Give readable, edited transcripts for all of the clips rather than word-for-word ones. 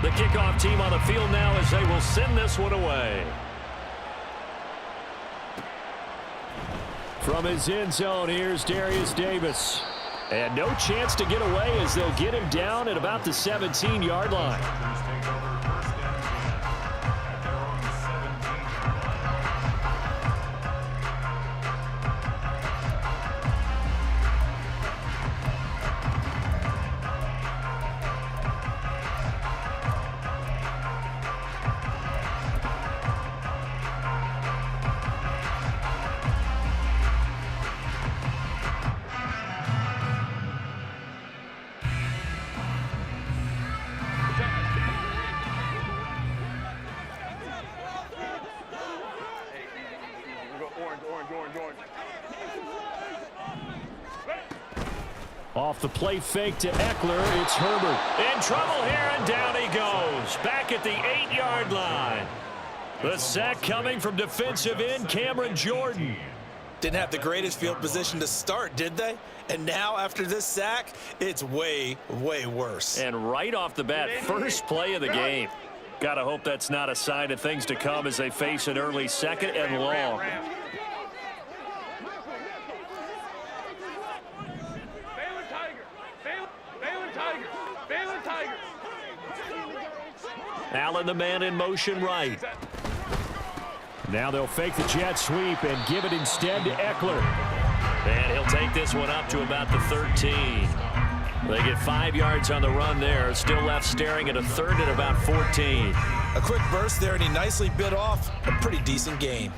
The kickoff team on the field now as they will send this one away. From his end zone, here's Darius Davis. And no chance to get away as they'll get him down at about the 17-yard line. Off the play fake to Ekeler, it's Herbert. In trouble here, and down he goes. Back at the 8-yard line. The sack coming from defensive end Cameron Jordan. Didn't have the greatest field position to start, did they? And now, after this sack, it's way, way worse. And right off the bat, first play of the game. Gotta hope that's not a sign of things to come as they face an early second and long. Allen, the man in motion right. Now they'll fake the jet sweep and give it instead to Ekeler. And he'll take this one up to about the 13. They get 5 yards on the run there. Still left staring at a third and about 14. A quick burst there, and he nicely bit off a pretty decent gain.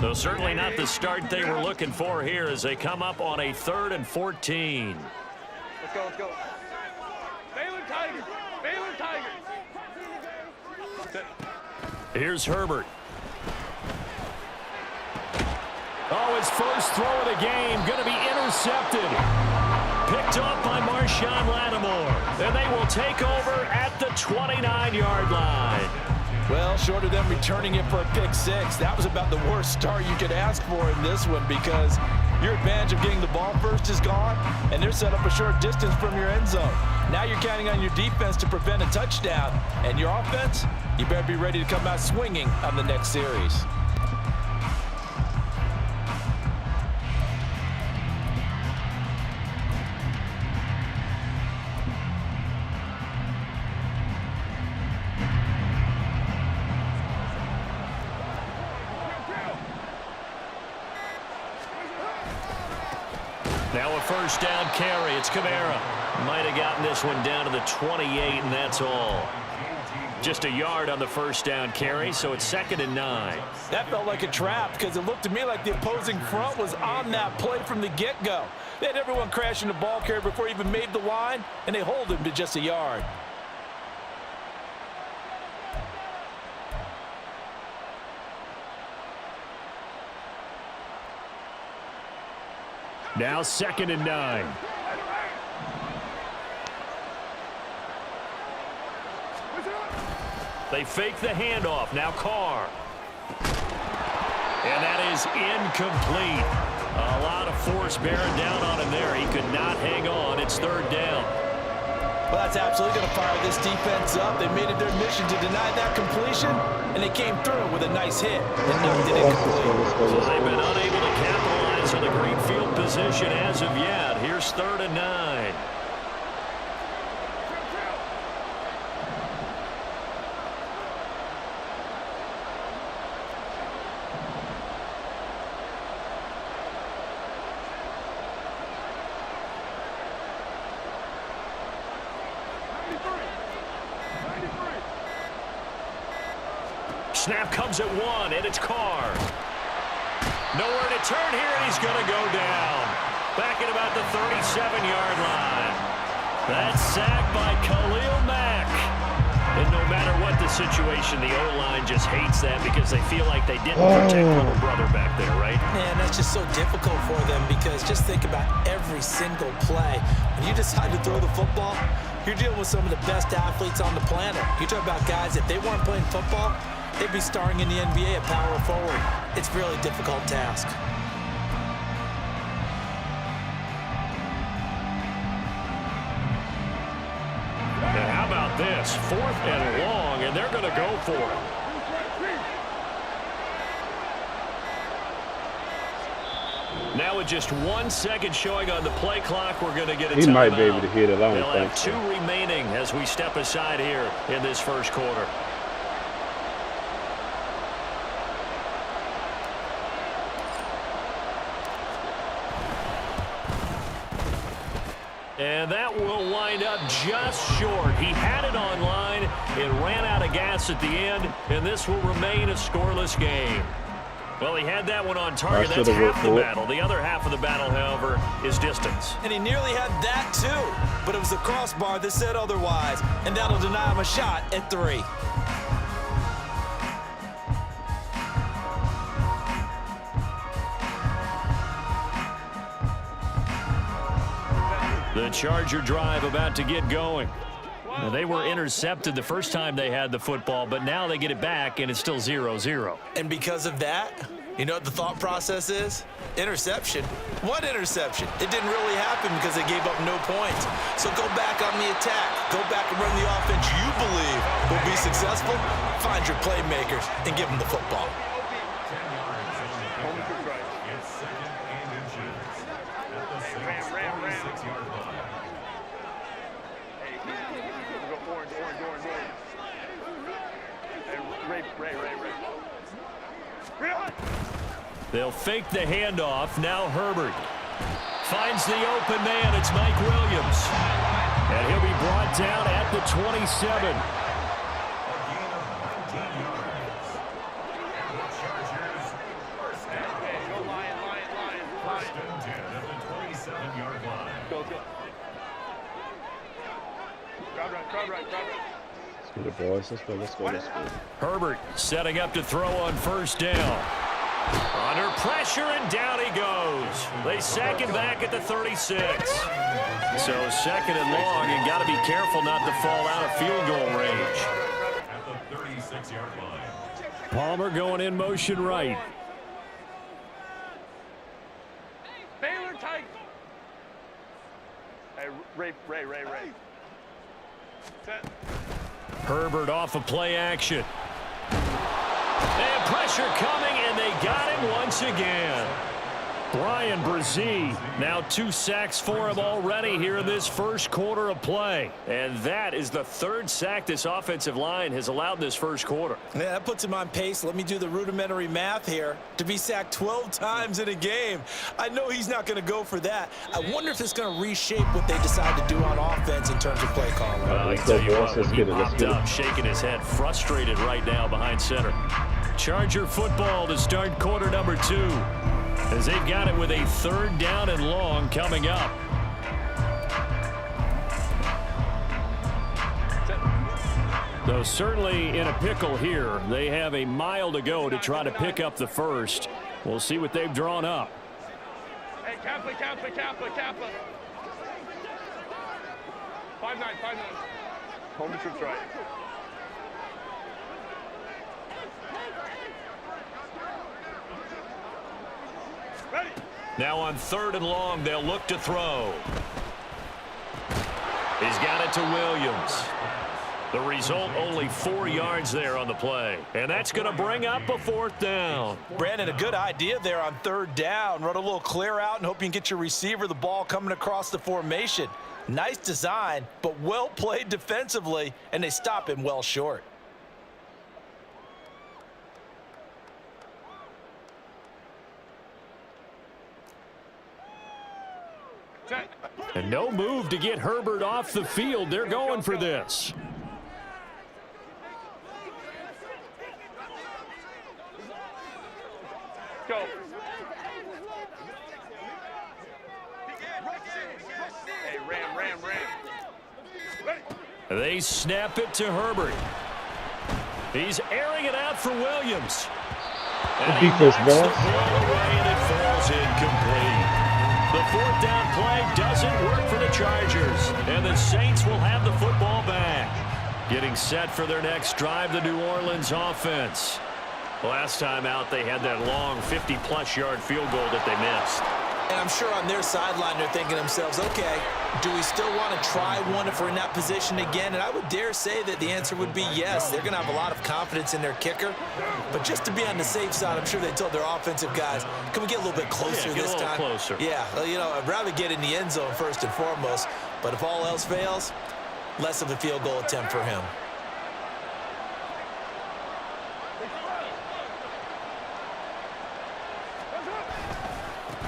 So certainly not the start they were looking for here as they come up on a 3rd and 14. Let's go, let's go. Baylor Tigers! Baylor Tigers! Here's Herbert. Oh, his first throw of the game going to be intercepted. Picked off by Marshawn Lattimore. And they will take over at the 29-yard line. Well, short of them returning it for a pick six, that was about the worst start you could ask for in this one because your advantage of getting the ball first is gone, and they're set up a short distance from your end zone. Now you're counting on your defense to prevent a touchdown, and your offense, you better be ready to come out swinging on the next series. Now a first down carry. It's Kamara. Might have gotten this one down to the 28, and that's all. Just a yard on the first down carry, so it's 2nd and 9. That felt like a trap because it looked to me like the opposing front was on that play from the get-go. They had everyone crashing the ball carrier before he even made the line, and they hold him to just a yard. Now 2nd and 9. They fake the handoff. Now Carr. And that is incomplete. A lot of force bearing down on him there. He could not hang on. It's 3rd down. Well, that's absolutely going to fire this defense up. They made it their mission to deny that completion, and they came through with a nice hit and knocked it incomplete. So they've been unable to capitalize on the great field position as of yet. Here's 3rd and 9. Snap comes at 1, and it's Carr. Nowhere to turn here, and he's going to go down. Back at about the 37-yard line. That's sacked by Khalil Mack. And no matter what the situation, the O-line just hates that because they feel like they didn't protect little brother back there, right? Man, that's just so difficult for them because just think about every single play. When you decide to throw the football, you're dealing with some of the best athletes on the planet. You talk about guys, if they weren't playing football, they'd be starring in the NBA at power forward. It's a really difficult task. And how about this? 4th and long, and they're going to go for it. Now with just 1 second showing on the play clock, we're going to get a timeout. He might be able to hit it. I They'll don't think have so. 2 remaining as we step aside here in this first quarter. And that will wind up just short. He had it on line. It ran out of gas at the end, and this will remain a scoreless game. Well, he had that one on target. That's half the battle. The other half of the battle, however, is distance. And he nearly had that too, but it was the crossbar that said otherwise, and that'll deny him a shot at 3. The Charger drive about to get going. Now, they were intercepted the first time they had the football, but now they get it back, and it's still 0-0. And because of that, you know what the thought process is? Interception. What interception? It didn't really happen because they gave up no points. So go back on the attack. Go back and run the offense you believe will be successful. Find your playmakers and give them the football. They'll fake the handoff. Now Herbert finds the open man. It's Mike Williams. And he'll be brought down at the 27. Let's go. Herbert setting up to throw on first down. Under pressure, and down he goes. They sack him back at the 36. So 2nd and long, and got to be careful not to fall out of field goal range. At the 36-yard line. Palmer going in motion right. Baylor tight. Hey, Ray. Set. Herbert off of play action. And pressure coming, and they got him once again. Bryan Bresee, now 2 sacks for him already here in this first quarter of play. And that is the 3rd sack this offensive line has allowed this first quarter. Yeah, that puts him on pace. Let me do the rudimentary math here. To be sacked 12 times in a game, I know he's not going to go for that. I wonder if it's going to reshape what they decide to do on offense in terms of play calling. I tell you what, when he popped up, shaking his head, frustrated right now behind center. Charger football to start quarter number 2. As they've got it with a 3rd down and long coming up. Though certainly in a pickle here. They have a mile to go to try to pick up the first. We'll see what they've drawn up. Hey, Kappa. 5-9. Home to troops right. Ready. Now on 3rd and long, they'll look to throw. He's got it to Williams. The result, only 4 yards there on the play. And that's going to bring up a 4th down. Brandon, a good idea there on 3rd down. Run a little clear out and hope you can get your receiver the ball coming across the formation. Nice design, but well played defensively, and they stop him well short. And no move to get Herbert off the field. They're going for this. Go. Hey, Ram. Ready. They snap it to Herbert. He's airing it out for Williams. And he defense, knocks the boss. ball away, and it falls incomplete. The fourth down play doesn't work for the Chargers, and the Saints will have the football back. Getting set for their next drive, the New Orleans offense. Last time out, they had that long 50-plus yard field goal that they missed. And I'm sure on their sideline they're thinking to themselves, okay, do we still want to try one if we're in that position again? And I would dare say that the answer would be yes. They're going to have a lot of confidence in their kicker. But just to be on the safe side, I'm sure they told their offensive guys, can we get a little bit closer get this a little time? closer. Yeah, well, you know, I'd rather get in the end zone first and foremost. But if all else fails, less of a field goal attempt for him.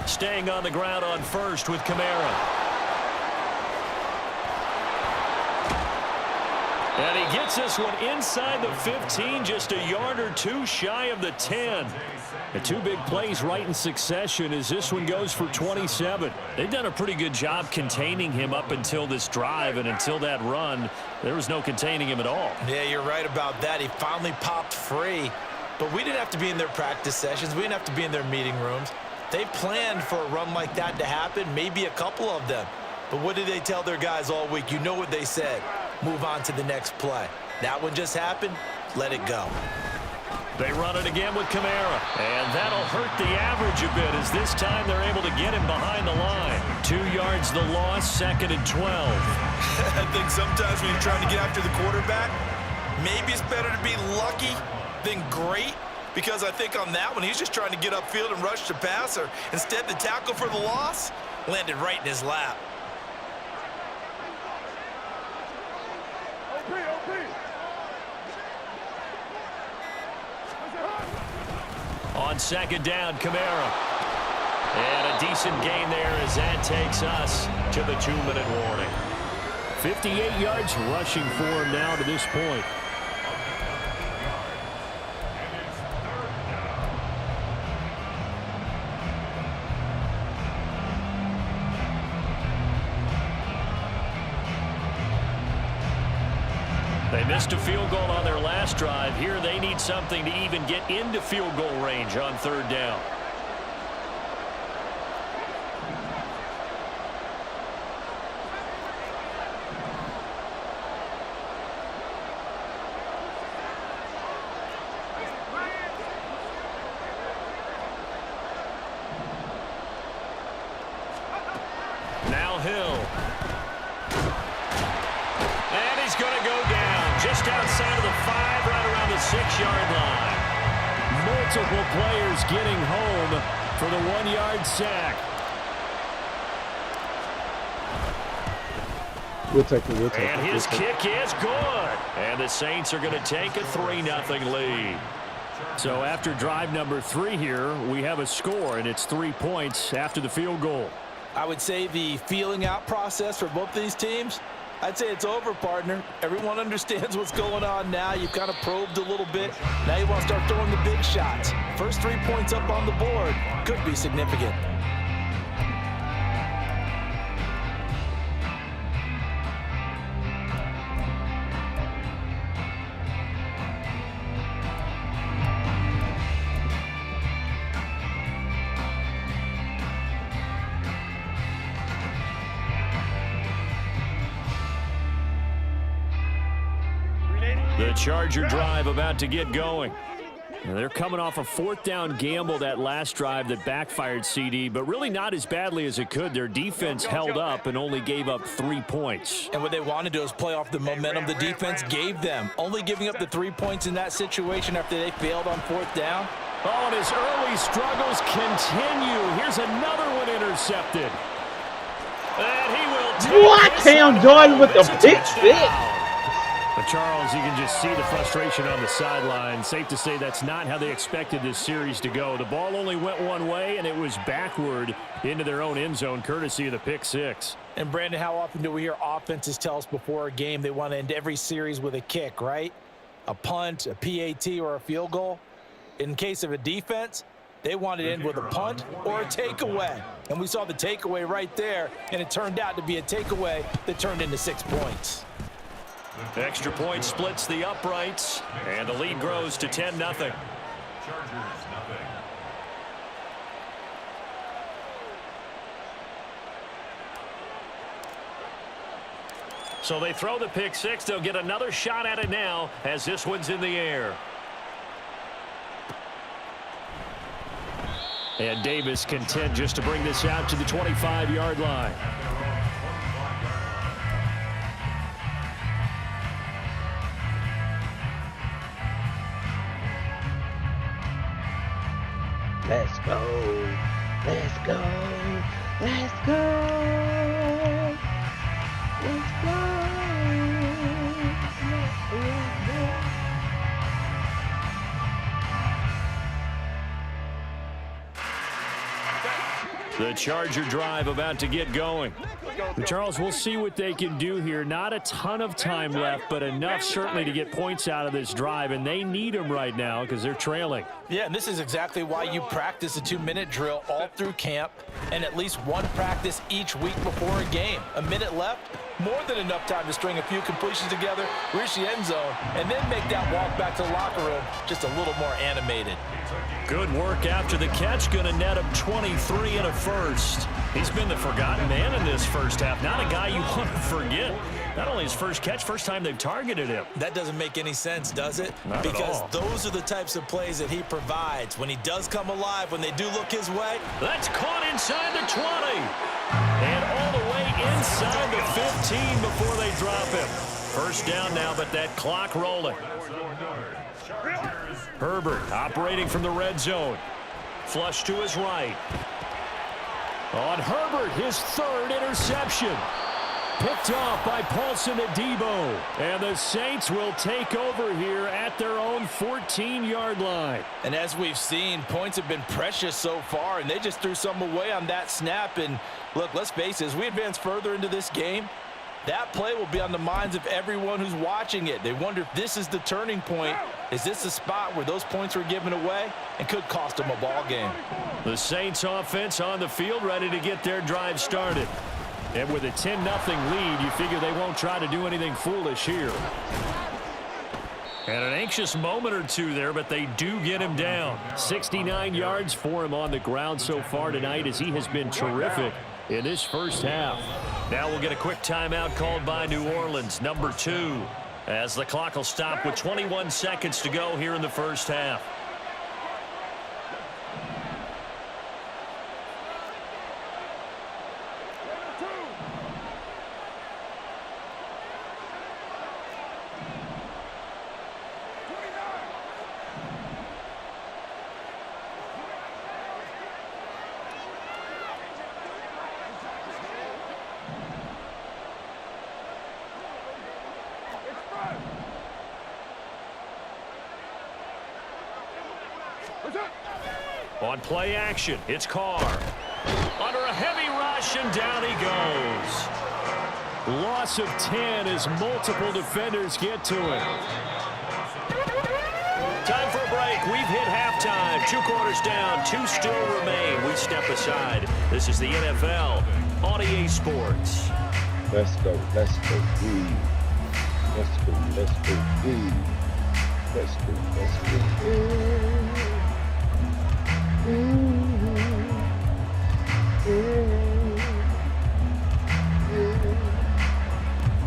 Staying on the ground on first with Kamara. And he gets this one inside the 15, just a yard or two shy of the 10. The two big plays right in succession as this one goes for 27. They've done a pretty good job containing him up until this drive, and until that run, there was no containing him at all. Yeah, you're right about that. He finally popped free. But we didn't have to be in their practice sessions. We didn't have to be in their meeting rooms. They planned for a run like that to happen, maybe a couple of them. But what did they tell their guys all week? You know what they said. Move on to the next play. That one just happened. Let it go. They run it again with Kamara. And that'll hurt the average a bit as this time they're able to get him behind the line. 2 yards the loss, 2nd and 12. I think sometimes when you're trying to get after the quarterback, maybe it's better to be lucky than great. Because I think on that one, he's just trying to get upfield and rush the passer. Instead, the tackle for the loss landed right in his lap. On 2nd down, Kamara. And a decent gain there as that takes us to the 2-minute warning. 58 yards rushing for him now to this point. They missed a field goal on their last drive. Here they need something to even get into field goal range on 3rd down. Now Hill. And he's going to go down just outside of the 5, right around the 6-yard line. Multiple players getting home for the 1-yard sack. We'll take it. We'll take And it. his kick is good. And the Saints are going to take a 3-0 lead. So after drive number 3 here, we have a score, and it's 3 points after the field goal. I would say the feeling out process for both these teams, I'd say it's over, partner. Everyone understands what's going on now. You've kind of probed a little bit. Now you want to start throwing the big shots. First 3 points up on the board could be significant. The Charger drive about to get going. And they're coming off a 4th down gamble that last drive that backfired, CD, but really not as badly as it could. Their defense held up and only gave up 3 points. And what they want to do is play off the momentum the defense gave them. Only giving up the 3 points in that situation after they failed on 4th down. Oh, and his early struggles continue. Here's another one intercepted. And he will take What? this Cam one Jordan with the It's a pick touchdown. But Charles, you can just see the frustration on the sideline. Safe to say that's not how they expected this series to go. The ball only went one way, and it was backward into their own end zone, courtesy of the pick 6. And, Brandon, how often do we hear offenses tell us before a game they want to end every series with a kick, right? A punt, a PAT, or a field goal. In case of a defense, they want to end with a punt or a takeaway. And we saw the takeaway right there, and it turned out to be a takeaway that turned into 6 points. Extra point splits the uprights, and the lead grows to 10-0. Chargers, 0. So they throw the pick six. They'll get another shot at it now as this one's in the air. And Davis content just to bring this out to the 25-yard line. Let's go. Let's go. Let's go. Let's go. The Charger drive about to get going. Charles, we'll see what they can do here. Not a ton of time left, but enough certainly to get points out of this drive, and they need them right now because they're trailing. Yeah, and this is exactly why you practice a 2-minute drill all through camp and at least one practice each week before a game. A minute left, more than enough time to string a few completions together, reach the end zone, and then make that walk back to the locker room just a little more animated. Good work after the catch. Going to net him 23 and a first. He's been the forgotten man in this first half. Not a guy you want to forget. Not only his first catch, first time they've targeted him. That doesn't make any sense, does it? Not because at all. those are the types of plays that he provides. When he does come alive, when they do look his way. That's caught inside the 20. And all the way inside the 15 before they drop him. First down now, but that clock rolling. Herbert operating from the red zone. Flush to his right. On Herbert, his third interception. Picked off by Paulson Adebo. And the Saints will take over here at their own 14-yard line. And as we've seen, points have been precious so far, and they just threw some away on that snap. And look, let's face it, as we advance further into this game, that play will be on the minds of everyone who's watching it. They wonder if this is the turning point. Is this the spot where those points were given away and could cost them a ball game? The Saints offense on the field ready to get their drive started. And with a 10-0 lead, you figure they won't try to do anything foolish here. And an anxious moment or two there, but they do get him down. 69 yards for him on the ground so far tonight as he has been terrific in this first half. Now we'll get a quick timeout called by New Orleans, number 2, as the clock will stop with 21 seconds to go here in the first half. On play action, it's Carr. Under a heavy rush, and down he goes. Loss of 10 as multiple defenders get to him. Time for a break. We've hit halftime. 2 quarters down, 2 still remain. We step aside. This is the NFL on EA Sports. Let's go. Let's go. Let's go. Let's go. Let's go. Let's go.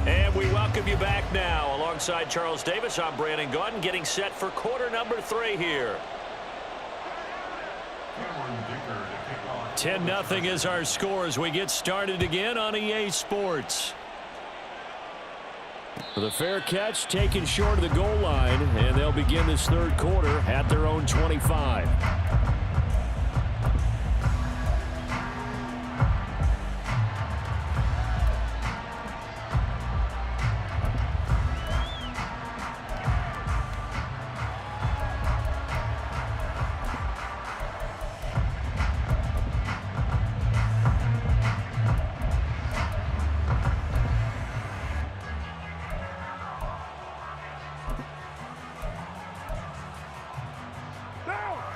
And we welcome you back now. Alongside Charles Davis, I'm Brandon Gaudin, getting set for quarter number 3 here. 10-0 is our score as we get started again on EA Sports. The fair catch taken short of the goal line, and they'll begin this third quarter at their own 25.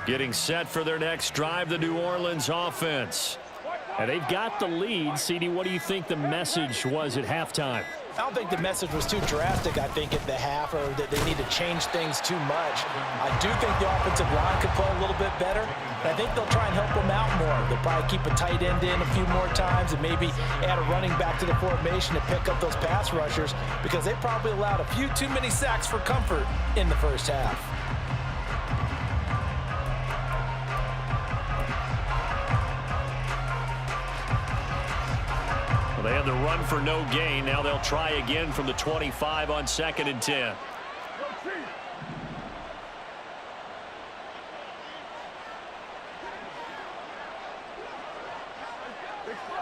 Getting set for their next drive, the New Orleans offense. And they've got the lead. CD, what do you think the message was at halftime? I don't think the message was too drastic, I think, at the half, or that they need to change things too much. I do think the offensive line could play a little bit better, and I think they'll try and help them out more. They'll probably keep a tight end in a few more times and maybe add a running back to the formation to pick up those pass rushers, because they probably allowed a few too many sacks for comfort in the first half. They had the run for no gain. Now they'll try again from the 25 on 2nd and 10.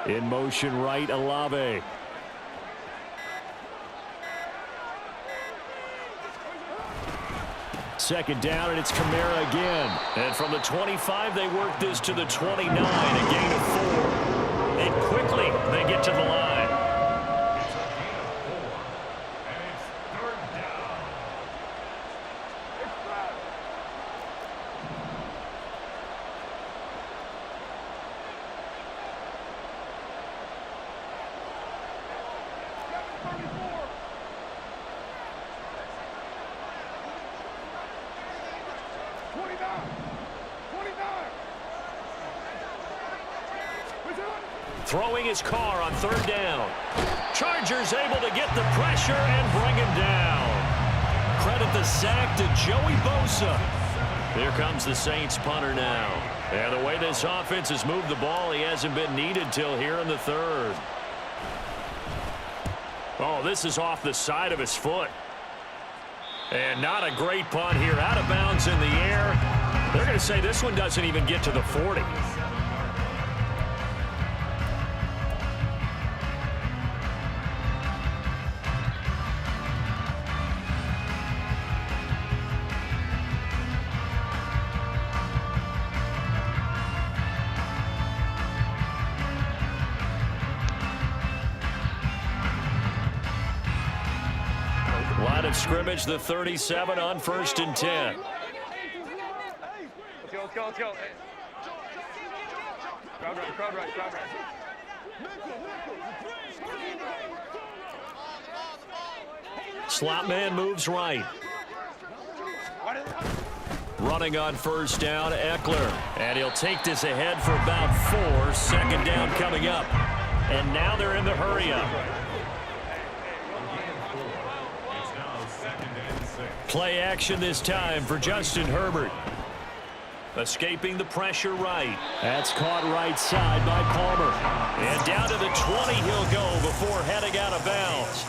In motion right, Olave. Second down, and it's Kamara again. And from the 25, they work this to the 29, a gain of 4. And quickly, they get to the line. It's a gain of 4, and it's 3rd down. Throwing his car on 3rd down. Chargers able to get the pressure and bring him down. Credit the sack to Joey Bosa. Here comes the Saints punter now. And the way this offense has moved the ball, he hasn't been needed till here in the 3rd. Oh, this is off the side of his foot. And not a great punt here. Out of bounds in the air. They're going to say this one doesn't even get to the 40. Line of scrimmage, the 37 on 1st and 10. Let's go. Crowd right. Slot man moves right. Running on 1st down, Eckler. And he'll take this ahead for about 4. 2nd down coming up. And now they're in the hurry-up. Play action this time for Justin Herbert. Escaping the pressure right. That's caught right side by Palmer. And down to the 20 he'll go before heading out of bounds.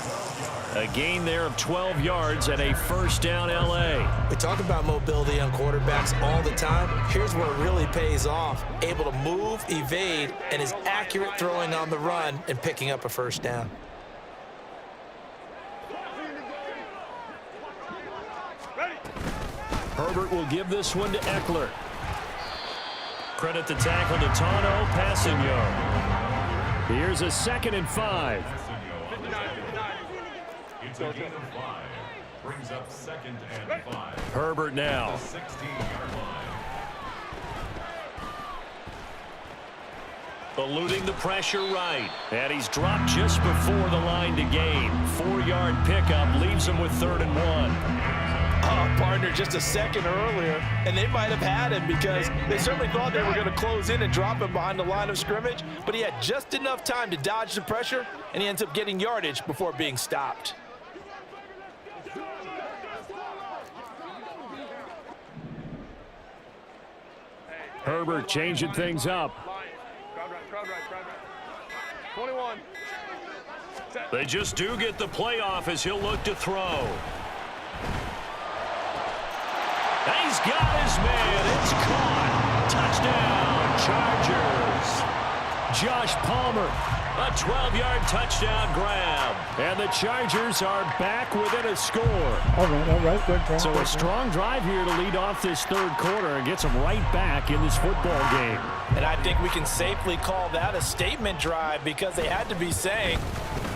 A gain there of 12 yards and a 1st down L.A. We talk about mobility on quarterbacks all the time. Here's where it really pays off. Able to move, evade, and is accurate throwing on the run and picking up a 1st down. Herbert will give this one to Eckler. Credit the tackle to Tano, passing yard. Here's a 2nd and 5. It's a gain of 5. Brings up 2nd and 5. Herbert now. The 16-yard line. Eluding the pressure right. And he's dropped just before the line to gain. 4-yard pickup leaves him with 3rd and 1. Partner just a second earlier, and they might have had him because they certainly thought they were going to close in and drop him behind the line of scrimmage, but he had just enough time to dodge the pressure, and he ends up getting yardage before being stopped. Herbert changing things up. Crowd right. 21. They just do get the playoff as he'll look to throw. And he's got his man. It's caught. Touchdown, Chargers. Josh Palmer, a 12-yard touchdown grab. And the Chargers are back within a score. All right. Good. So a strong drive here to lead off this 3rd quarter and gets them right back in this football game. And I think we can safely call that a statement drive because they had to be saying,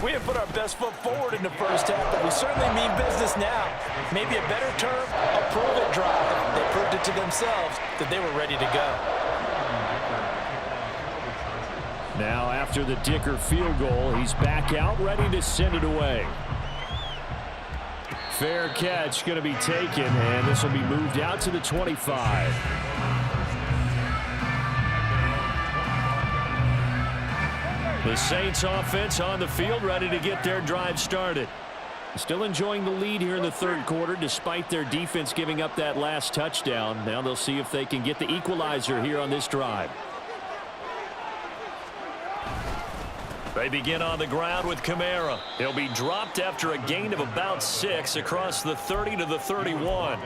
we have put our best foot forward in the first half, but we certainly mean business now. Maybe a better term, a prove-it drive. They proved it to themselves that they were ready to go. Now after the Dicker field goal, he's back out ready to send it away. Fair catch going to be taken, and this will be moved out to the 25. The Saints offense on the field ready to get their drive started. Still enjoying the lead here in the third quarter despite their defense giving up that last touchdown. Now they'll see if they can get the equalizer here on this drive. They begin on the ground with Kamara. He'll be dropped after a gain of about 6 across the 30 to the 31.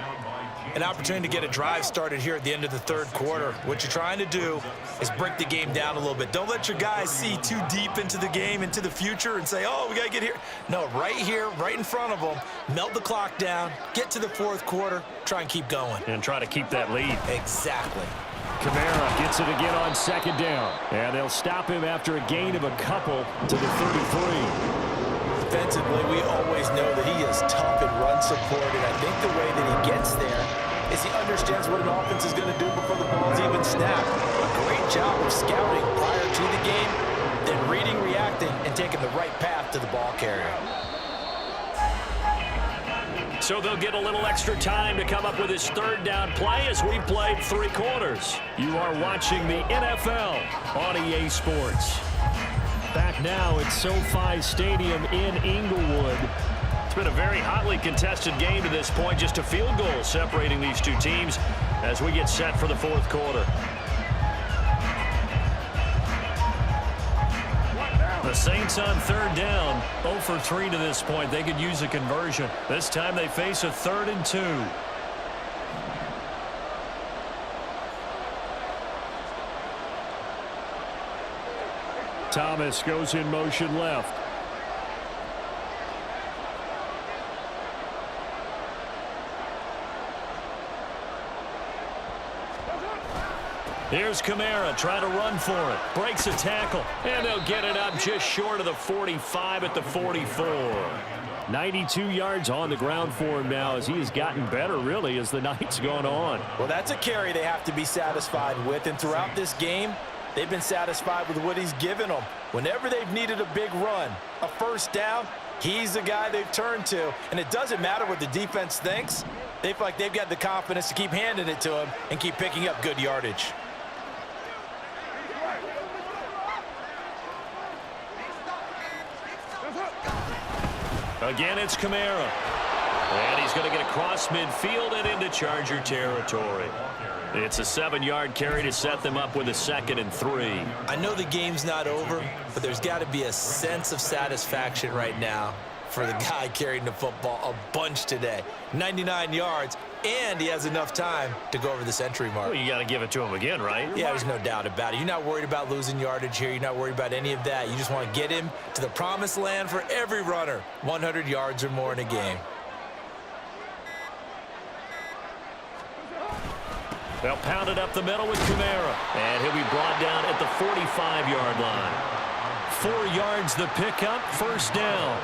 An opportunity to get a drive started here at the end of the third quarter. What you're trying to do is break the game down a little bit. Don't let your guys see too deep into the game, into the future, and say, oh, we got to get here. No, right here, right in front of them, melt the clock down, get to the fourth quarter, try and keep going. And try to keep that lead. Exactly. Kamara gets it again on second down. And they'll stop him after a gain of a couple to the 33. Defensively, we always know that he is tough and run support, and I think the way that he gets there is he understands what an offense is going to do before the ball's even snapped. A great job of scouting prior to the game, then reading, reacting, and taking the right path to the ball carrier. So they'll get a little extra time to come up with his third down play as we played 3 quarters. You are watching the NFL on EA Sports. Back now at SoFi Stadium in Inglewood. It's been a very hotly contested game to this point. Just a field goal separating these two teams as we get set for the fourth quarter. The Saints on third down, 0 for 3 to this point. They could use a conversion. This time they face a 3rd and 2. Thomas goes in motion left. Here's Kamara trying to run for it. Breaks a tackle. And they'll get it up just short of the 45 at the 44. 92 yards on the ground for him now as he has gotten better, really, as the night's gone on. Well, that's a carry they have to be satisfied with. And throughout this game, they've been satisfied with what he's given them. Whenever they've needed a big run, a first down, he's the guy they've turned to. And it doesn't matter what the defense thinks. They feel like they've got the confidence to keep handing it to him and keep picking up good yardage. Again, it's Kamara. And he's going to get across midfield and into Charger territory. It's a 7-yard carry to set them up with a 2nd and 3. I know the game's not over, but there's got to be a sense of satisfaction right now for the guy carrying the football a bunch today. 99 yards, and he has enough time to go over the century mark. Well, you got to give it to him again, right? Yeah, there's no doubt about it. You're not worried about losing yardage here. You're not worried about any of that. You just want to get him to the promised land for every runner. 100 yards or more in a game. They'll pound it up the middle with Kamara. And he'll be brought down at the 45-yard line. 4 yards the pickup, first down.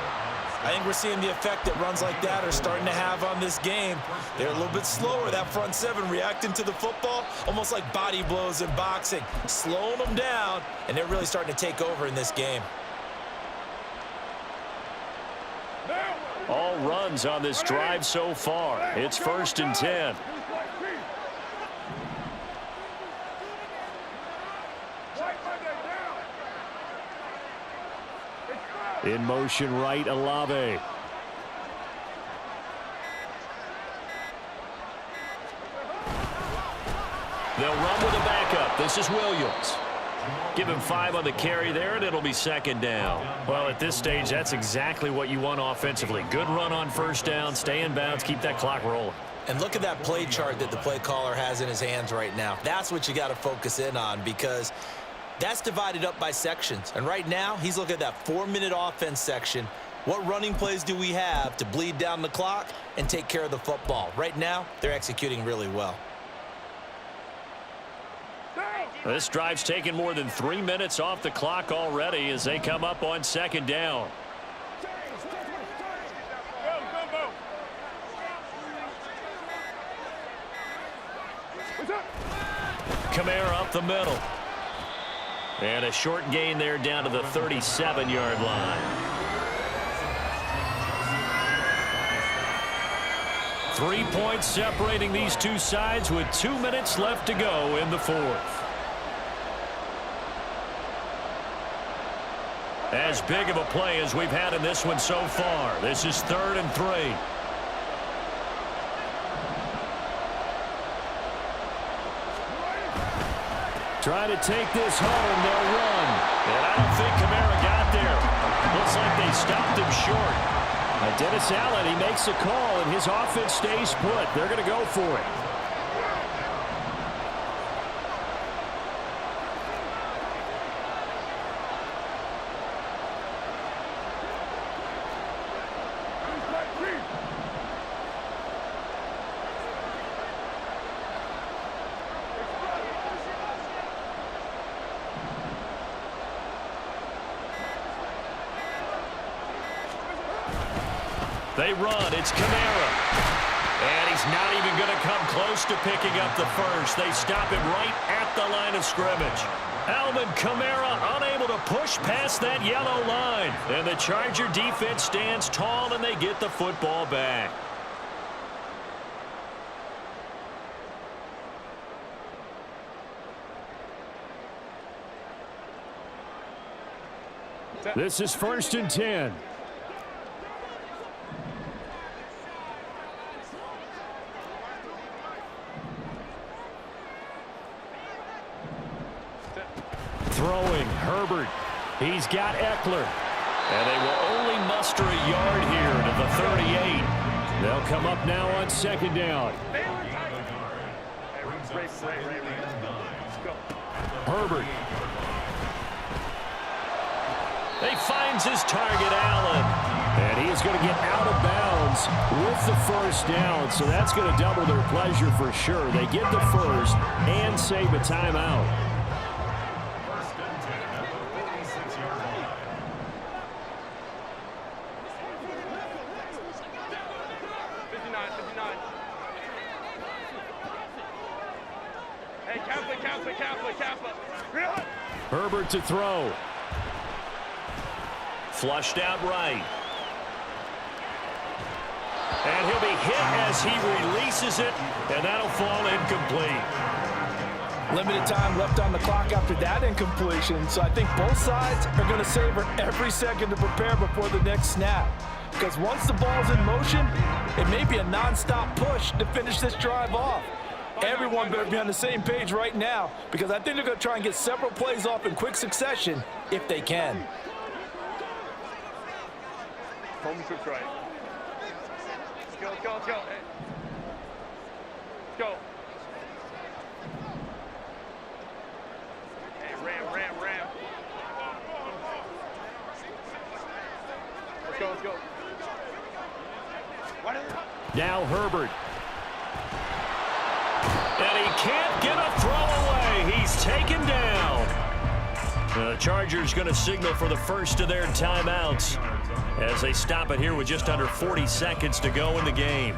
I think we're seeing the effect that runs like that are starting to have on this game. They're a little bit slower, that front 7, reacting to the football, almost like body blows in boxing, slowing them down, and they're really starting to take over in this game. All runs on this drive so far. It's 1st and 10. In motion right, Olave. They'll run with a backup. This is Williams. Give him 5 on the carry there, and it'll be 2nd down. Well, at this stage, that's exactly what you want offensively. Good run on first down, stay in bounds, keep that clock rolling. And look at that play chart that the play caller has in his hands right now. That's what you got to focus in on, because that's divided up by sections. And right now, he's looking at that 4-minute offense section. What running plays do we have to bleed down the clock and take care of the football? Right now, they're executing really well. This drive's taken more than 3 minutes off the clock already as they come up on 2nd down. Kamara up the middle. And a short gain there down to the 37-yard line. 3 points separating these two sides with 2 minutes left to go in the fourth. As big of a play as we've had in this one so far. This is 3rd and 3. Trying to take this home. They'll run. And I don't think Kamara got there. Looks like they stopped him short. Dennis Allen, he makes a call, and his offense stays put. They're going to go for it. They run. It's Kamara. And he's not even going to come close to picking up the first. They stop him right at the line of scrimmage. Alvin Kamara unable to push past that yellow line. And the Charger defense stands tall, and they get the football back. This is 1st and 10. Throwing, Herbert. He's got Eckler. And they will only muster a yard here to the 38. They'll come up now on 2nd down. Herbert. He finds his target, Allen. And he is going to get out of bounds with the 1st down. So that's going to double their pleasure for sure. They get the first and save a timeout. Herbert to throw. Flushed out right. And he'll be hit as he releases it, and that'll fall incomplete. Limited time left on the clock after that incompletion, so I think both sides are going to savor every second to prepare before the next snap. Because once the ball's in motion, it may be a non-stop push to finish this drive off. Everyone better be on the same page right now, because I think they're going to try and get several plays off in quick succession if they can. Home cooked right. Let's go, let's go, let's go. Hey. Let's go. Hey, ram. Let's go, let's go. Now Herbert. And he can't get a throw away. He's taken down. The Chargers going to signal for the first of their timeouts as they stop it here with just under 40 seconds to go in the game.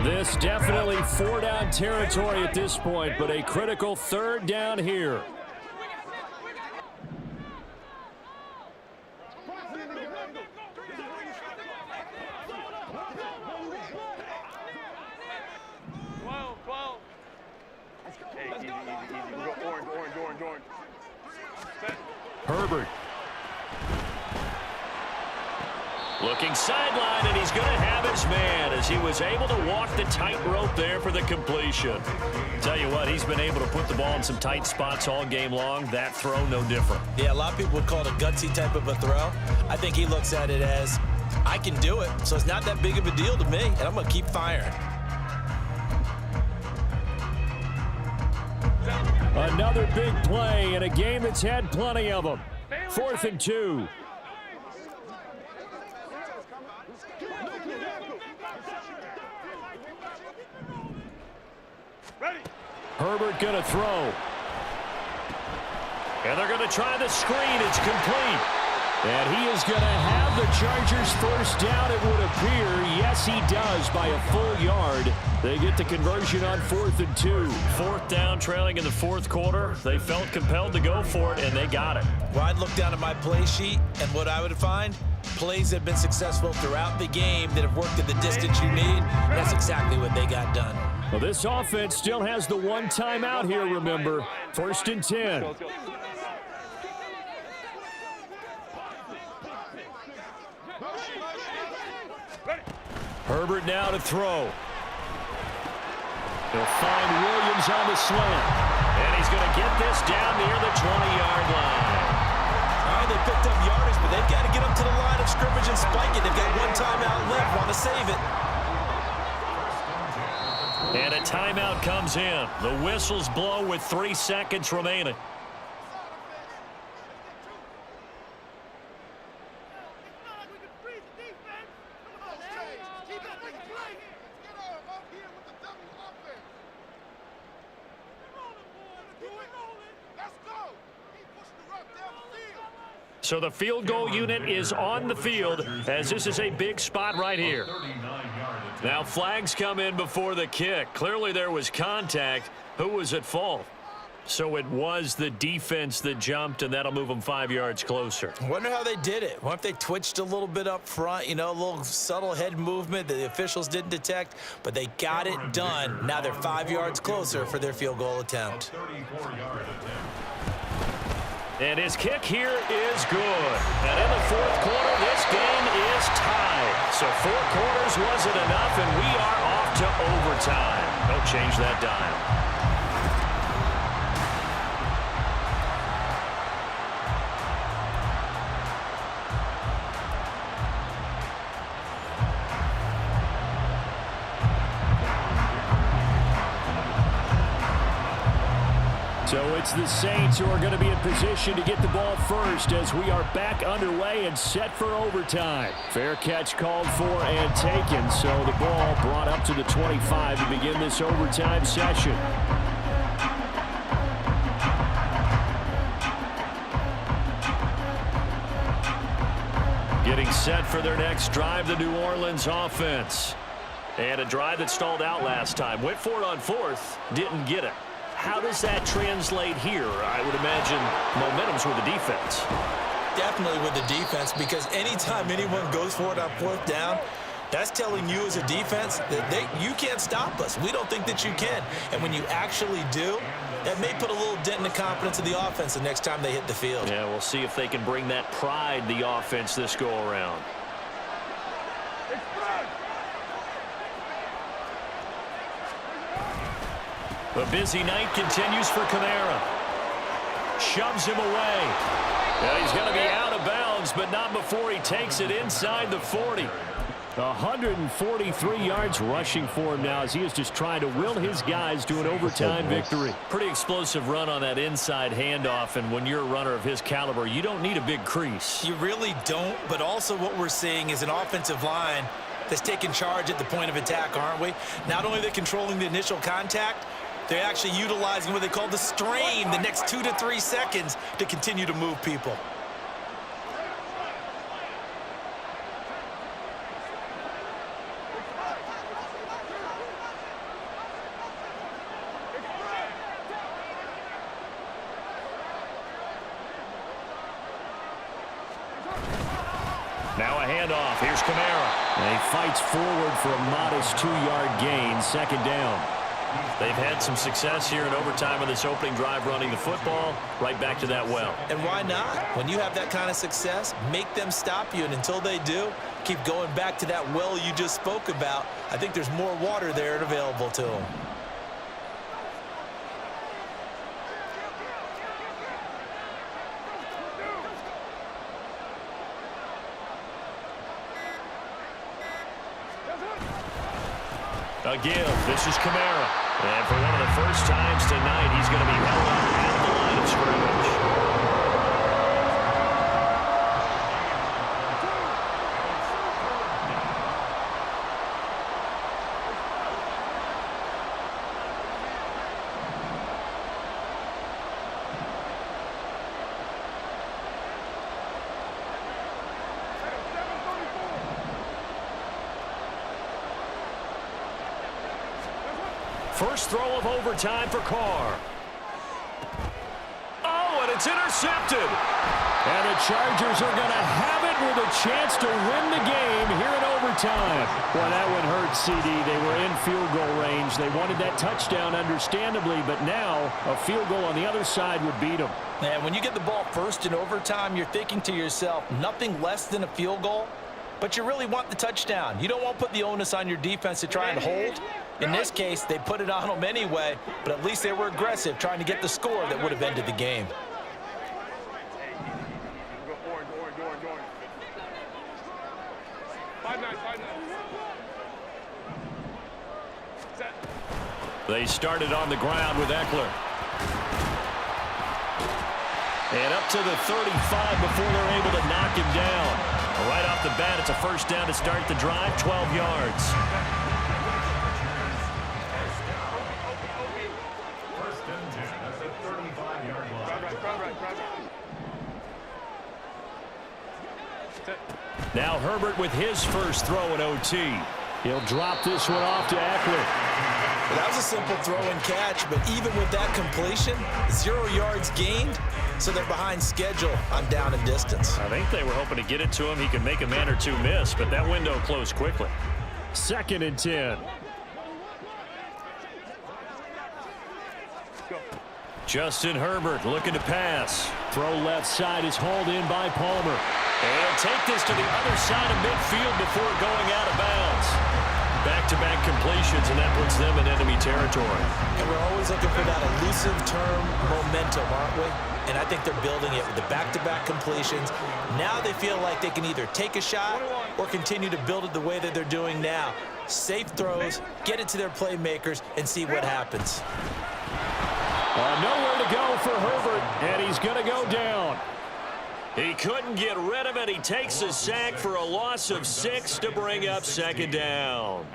This definitely 4-down territory at this point, but a critical 3rd down here. Herbert. Looking sideline, and he's going to have his man as he was able to walk the tightrope there for the completion. Tell you what, he's been able to put the ball in some tight spots all game long. That throw, no different. Yeah, a lot of people would call it a gutsy type of a throw. I think he looks at it as, I can do it, so it's not that big of a deal to me, and I'm going to keep firing. Another big play in a game that's had plenty of them. 4th and 2. Ready. Herbert going to throw. And they're going to try the screen. It's complete. And he is going to have the Chargers first down, it would appear. Yes, he does, by a full yard. They get the conversion on 4th and 2. 4th down, trailing in the 4th quarter. They felt compelled to go for it, and they got it. Well, I'd look down at my play sheet, and what I would find, plays that have been successful throughout the game that have worked at the distance you need. That's exactly what they got done. Well, this offense still has the one timeout here, remember. 1st and 10. Let's go. Herbert now to throw. He'll find Williams on the slant. And he's going to get this down near the 20-yard line. All right, they picked up yardage, but they've got to get up to the line of scrimmage and spike it. They've got one timeout left. Want to save it. And a timeout comes in. The whistles blow with 3 seconds remaining. So the field goal unit is on the field as this is a big spot right here. Now flags come in before the kick. Clearly there was contact. Who was at fault? So it was the defense that jumped, and that'll move them 5 yards closer. I wonder how they did it. What if they twitched a little bit up front, you know, a little subtle head movement that the officials didn't detect, but they got it done. Now they're 5 yards closer for their field goal attempt. 34-yard attempt. And his kick here is good. And in the 4th quarter, this game is tied. So 4 quarters wasn't enough, and we are off to overtime. Don't change that dial. So it's the Saints who are going to be in position to get the ball first as we are back underway and set for overtime. Fair catch called for and taken, so the ball brought up to the 25 to begin this overtime session. Getting set for their next drive, the New Orleans offense. And a drive that stalled out last time. Went for it on 4th, didn't get it. How does that translate here? I would imagine momentum's with the defense. Definitely with the defense, because anytime anyone goes for it on 4th down, that's telling you as a defense that you can't stop us. We don't think that you can. And when you actually do, that may put a little dent in the confidence of the offense the next time they hit the field. Yeah, we'll see if they can bring that pride, the offense, this go-around. The busy night continues for Kamara. Shoves him away. And he's going to be out of bounds, but not before he takes it inside the 40. 143 yards rushing for him now as he is just trying to will his guys to an overtime victory. Pretty explosive run on that inside handoff, and when you're a runner of his caliber, you don't need a big crease. You really don't, but also what we're seeing is an offensive line that's taking charge at the point of attack, aren't we? Not only are they controlling the initial contact, they're actually utilizing what they call the strain the next 2 to 3 seconds to continue to move people. Now a handoff. Here's Kamara. And he fights forward for a modest 2-yard gain, 2nd down. They've had some success here in overtime of this opening drive running the football right back to that well. And why not? When you have that kind of success, make them stop you. And until they do, keep going back to that well you just spoke about. I think there's more water there and available to them. A give. This is Kamara. And for one of the first times tonight, he's going to be held up at the line of scrimmage. First throw of overtime for Carr. Oh, and it's intercepted. And the Chargers are going to have it with a chance to win the game here in overtime. Boy, that one hurt, CD. They were in field goal range. They wanted that touchdown, understandably, but now a field goal on the other side would beat them. And when you get the ball first in overtime, you're thinking to yourself, nothing less than a field goal, but you really want the touchdown. You don't want to put the onus on your defense to try and hold. In this case, they put it on them anyway, but at least they were aggressive, trying to get the score that would have ended the game. They started on the ground with Eckler. And up to the 35 before they're able to knock him down. Right off the bat, it's a first down to start the drive, 12 yards. First and 10 at the 35-yard line. Now Herbert with his first throw in OT. He'll drop this one off to Eckler. Well, that was a simple throw and catch, but even with that completion, 0 yards gained, so they're behind schedule on down and distance. I think they were hoping to get it to him. He could make a man or two miss, but that window closed quickly. 2nd and 10. Justin Herbert looking to pass. Throw left side is hauled in by Palmer. And take this to the other side of midfield before going out of bounds. Back-to-back completions, and that puts them in enemy territory. And we're always looking for that elusive term momentum, aren't we? And I think they're building it with the back-to-back completions. Now they feel like they can either take a shot or continue to build it the way that they're doing now. Safe throws, get it to their playmakers, and see what happens. Nowhere to go for Herbert, and he's going to go down. He couldn't get rid of it. He takes a sack for a loss of 6 to bring up 2nd down.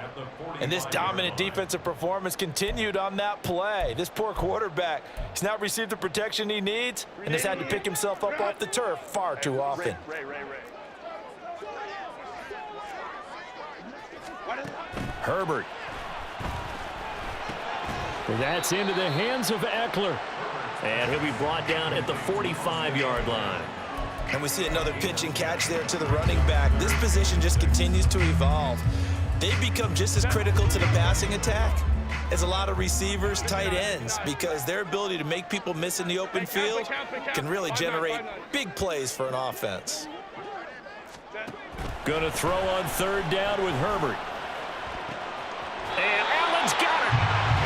And this dominant defensive performance continued on that play. This poor quarterback, he's not received the protection he needs and has had to pick himself up off the turf far too often. Herbert. That's into the hands of Eckler. And he'll be brought down at the 45-yard line. And we see another pitch and catch there to the running back. This position just continues to evolve. They become just as critical to the passing attack as a lot of receivers, tight ends, because their ability to make people miss in the open field can really generate big plays for an offense. Going to throw on 3rd down with Herbert. And Allen's got it.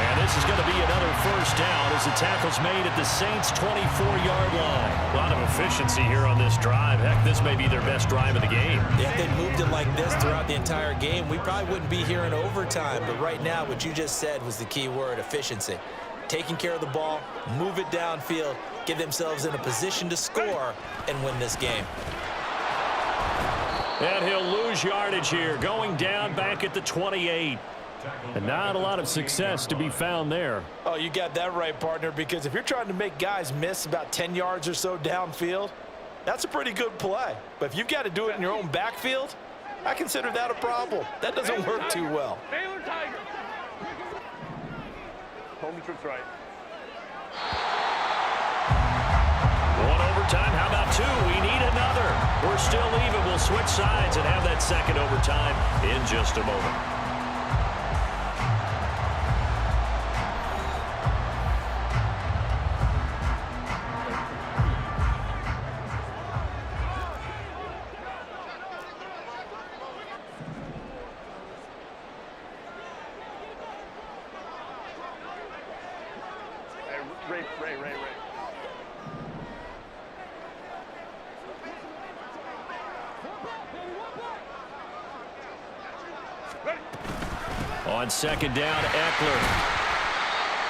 And this is going to be another first down as the tackle's made at the Saints' 24-yard line. A lot of efficiency here on this drive. Heck, this may be their best drive of the game. Yeah, if they moved it like this throughout the entire game, we probably wouldn't be here in overtime. But right now, what you just said was the key word, efficiency. Taking care of the ball, move it downfield, get themselves in a position to score and win this game. And he'll lose yardage here, going down back at the 28. And not a lot of success to be found there. Oh, you got that right, partner, because if you're trying to make guys miss about 10 yards or so downfield, that's a pretty good play. But if you've got to do it in your own backfield, I consider that a problem. That doesn't work too well. Baylor Tiger. Home trips right. 1 overtime. How about 2? We need another. We're still even. We'll switch sides and have that 2nd overtime in just a moment. Ray. On 2nd down, Eckler.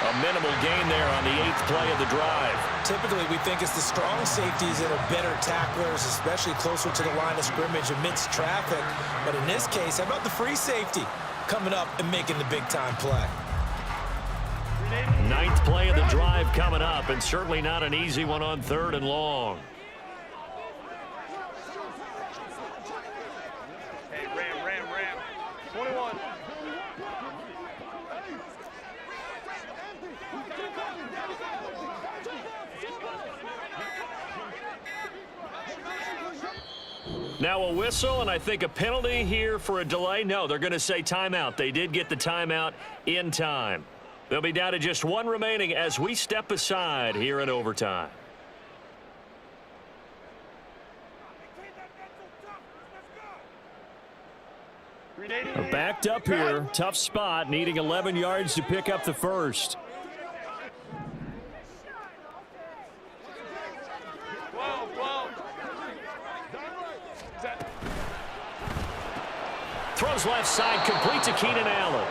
A minimal gain there on the 8th play of the drive. Typically, we think it's the strong safeties that are better tacklers, especially closer to the line of scrimmage amidst traffic. But in this case, how about the free safety coming up and making the big-time play? 9th play of the drive coming up, and certainly not an easy one on 3rd and long. Hey, Ram. 21. Now a whistle, and I think a penalty here for a delay. No, they're going to say timeout. They did get the timeout in time. They'll be down to just one remaining as we step aside here in overtime. They're backed up here. Tough spot, needing 11 yards to pick up the first. Throws left side, complete to Keenan Allen.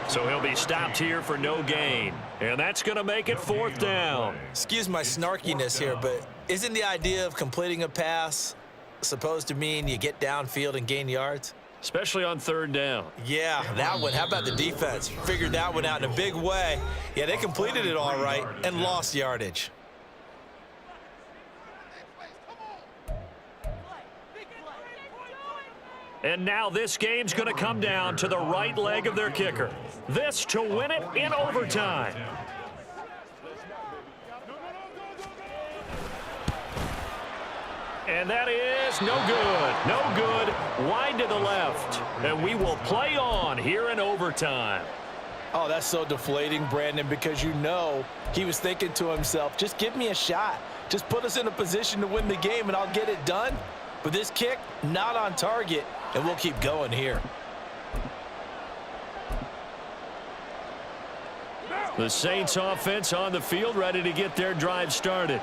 So he'll be stopped here for no gain. And that's going to make it 4th down. Excuse my snarkiness here, but isn't the idea of completing a pass supposed to mean you get downfield and gain yards? Especially on 3rd down. Yeah, that one. How about the defense? Figured that one out in a big way. Yeah, they completed it all right and lost yardage. And now this game's going to come down to the right leg of their kicker. This to win it in overtime. And that is no good. No good. Wide to the left. And we will play on here in overtime. Oh, that's so deflating, Brandon, because you know he was thinking to himself, just give me a shot. Just put us in a position to win the game and I'll get it done. But this kick, not on target, and we'll keep going here. The Saints offense on the field, ready to get their drive started.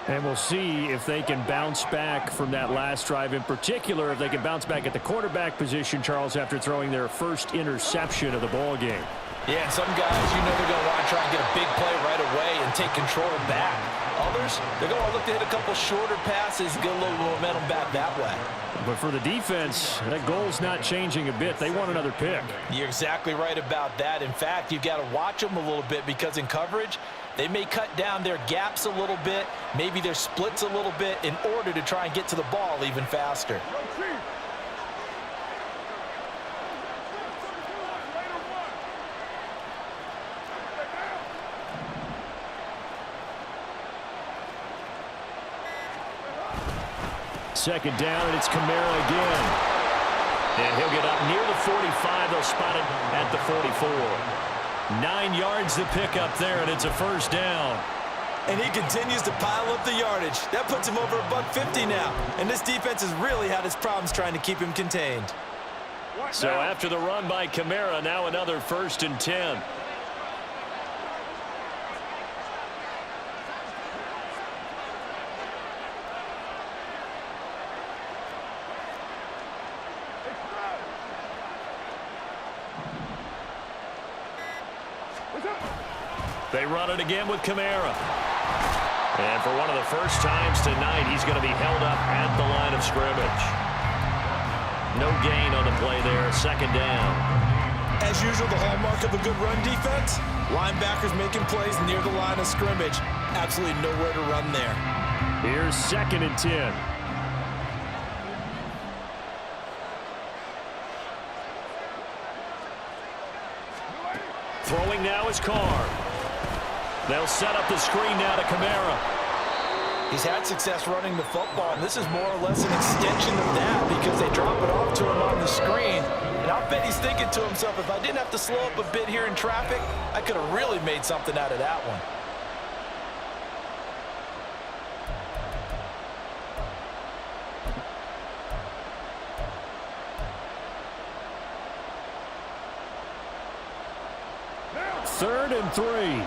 And we'll see if they can bounce back from that last drive, in particular if they can bounce back at the quarterback position, Charles, after throwing their first interception of the ball game. Yeah, some guys, you know they're going to want to try and get a big play right away and take control back. Others, they're going to look to hit a couple shorter passes, get a little momentum back that way. But for the defense, that goal's not changing a bit. They want another pick. You're exactly right about that. In fact, you've got to watch them a little bit because in coverage, they may cut down their gaps a little bit, maybe their splits a little bit in order to try and get to the ball even faster. Second down, and it's Kamara again. And he'll get up near the 45. They'll spot it at the 44. 9 yards to pick up there, and it's a first down. And he continues to pile up the yardage. That puts him over $150 now. And this defense has really had its problems trying to keep him contained. So after the run by Kamara, now another 1st and 10. They run it again with Kamara. And for one of the first times tonight, he's going to be held up at the line of scrimmage. No gain on the play there, 2nd down. As usual, the hallmark of a good run defense, linebackers making plays near the line of scrimmage. Absolutely nowhere to run there. Here's 2nd and 10. Throwing now is Carr. They'll set up the screen now to Kamara. He's had success running the football, and this is more or less an extension of that because they drop it off to him on the screen. And I'll bet he's thinking to himself, if I didn't have to slow up a bit here in traffic, I could have really made something out of that one. Third and 3.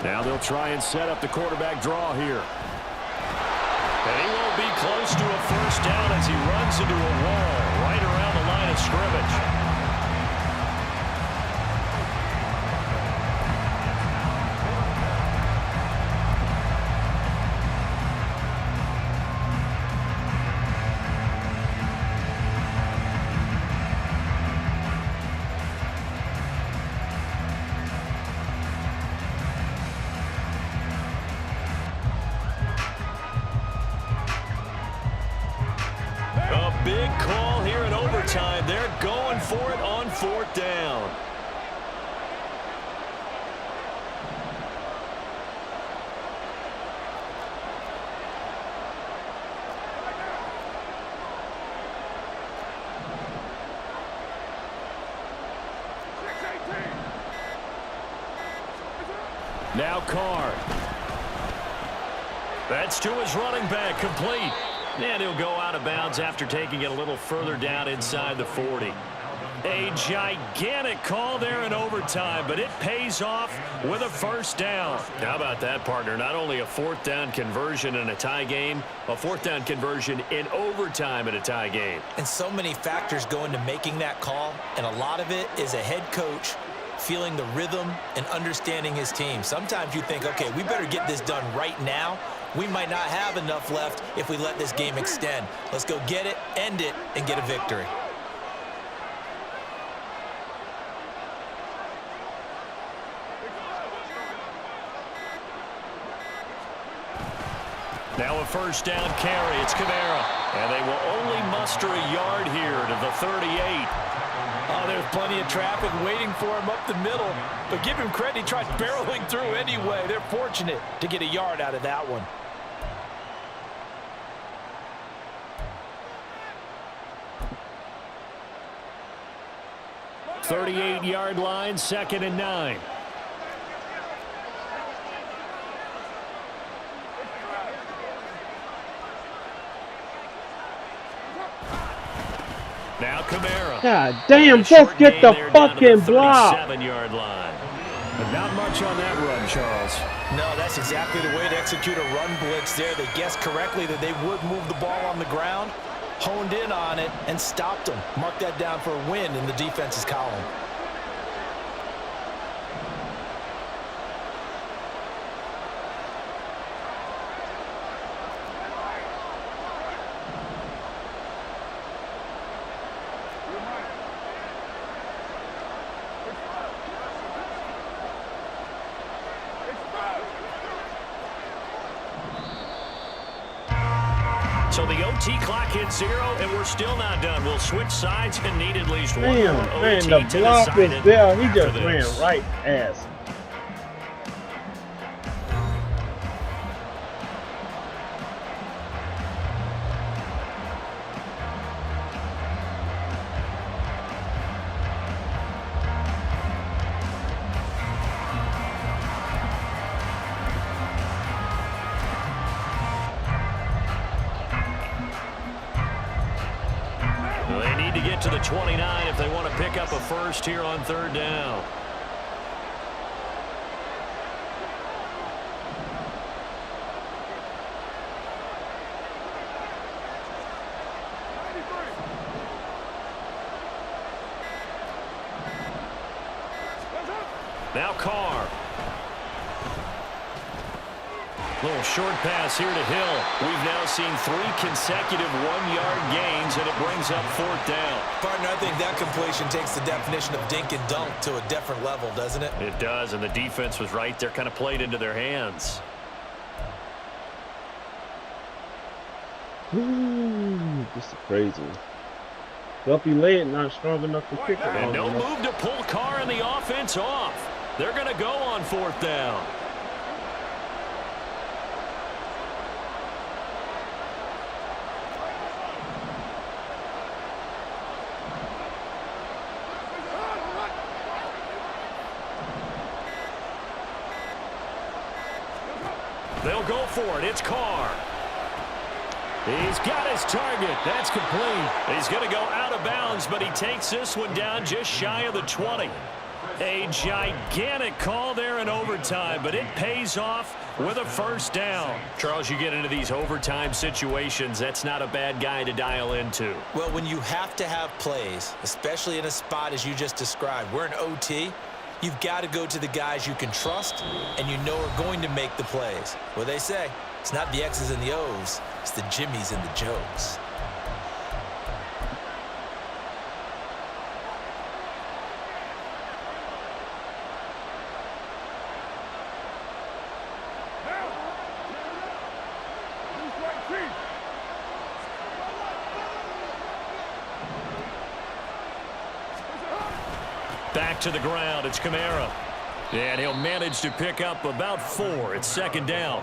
Now they'll try and set up the quarterback draw here. And he won't be close to a first down as he runs into a wall right around the line of scrimmage. big call here in overtime. They're going for it on 4th down. Now Carr. That's to his running back, complete. And he'll go out of bounds after taking it a little further down inside the 40. A gigantic call there in overtime, but it pays off with a 1st down. How about that, partner? Not only a 4th down conversion in a tie game, a 4th down conversion in overtime in a tie game. And so many factors go into making that call, and a lot of it is a head coach feeling the rhythm and understanding his team. Sometimes you think, okay, we better get this done right now. We might not have enough left if we let this game extend. Let's go get it, end it, and get a victory. Now a 1st down carry. It's Kamara. And they will only muster a yard here to the 38. Oh, there's plenty of traffic waiting for him up the middle. But give him credit, he tried barreling through anyway. They're fortunate to get a yard out of that one. .38-yard line, 2nd and 9. Now Kamara. God damn, just get the fucking block. 37-yard line. But not much on that run, Charles. No, that's exactly the way to execute a run blitz there. They guessed correctly that they would move the ball on the ground, honed in on it, and stopped them. Mark that down for a win in the defense's column. So the OT clock hits 0, and we're still not done. We'll switch sides and need at least one Damn, more man, OT the to block decide is it there. He after just this. ran right past. They need to get to the 29 if they want to pick up a first here on 3rd down. Now Carr. Little short pass here to Hill. We've now seen 3 consecutive 1-yard gains, and it brings up 4th down. Partner, I think that completion takes the definition of dink and dunk to a different level, doesn't it? It does, and the defense was right there, kind of played into their hands. Ooh, this is crazy. Duffy leg not strong enough to kick it. And no move to pull Carr and the offense off. They're going to go on 4th down. They'll go for it. It's Carr. He's got his target. That's complete. He's going to go out of bounds, but he takes this one down just shy of the 20. A gigantic call there in overtime, but it pays off with a 1st down. Charles, you get into these overtime situations, that's not a bad guy to dial into. Well, when you have to have plays, especially in a spot as you just described, we're in OT, you've got to go to the guys you can trust and you know are going to make the plays. What they say, it's not the X's and the O's, it's the Jimmies and the Joes. Back to the ground. It's Kamara. And he'll manage to pick up about 4. It's second down.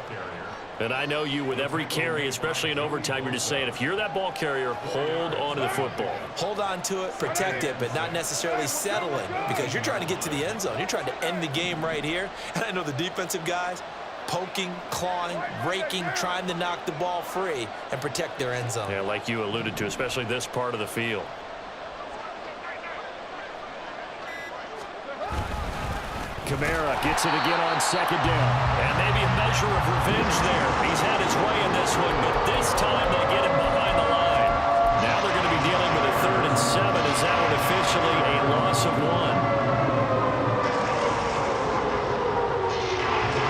And I know you, with every carry, especially in overtime, you're just saying, if you're that ball carrier, hold on to the football. Hold on to it, protect it, but not necessarily settling, because you're trying to get to the end zone. You're trying to end the game right here. And I know the defensive guys poking, clawing, raking, trying to knock the ball free and protect their end zone. Yeah, like you alluded to, especially this part of the field. Kamara gets it again on second down. And maybe a measure of revenge there. He's had his way in this one, but this time they get him behind the line. Now they're going to be dealing with a 3rd and 7. Is that one officially a loss of 1?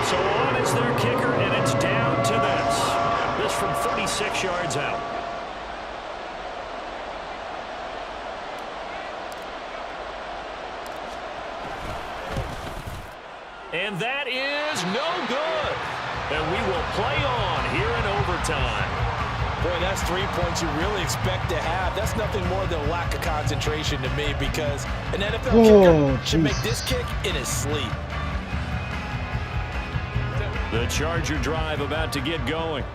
So on is their kicker, and it's down to this. This from 36 yards out. And that is no good. And we will play on here in overtime. Boy, that's 3 points you really expect to have. That's nothing more than a lack of concentration to me, because an NFL kicker should make this kick in his sleep. The Charger drive about to get going.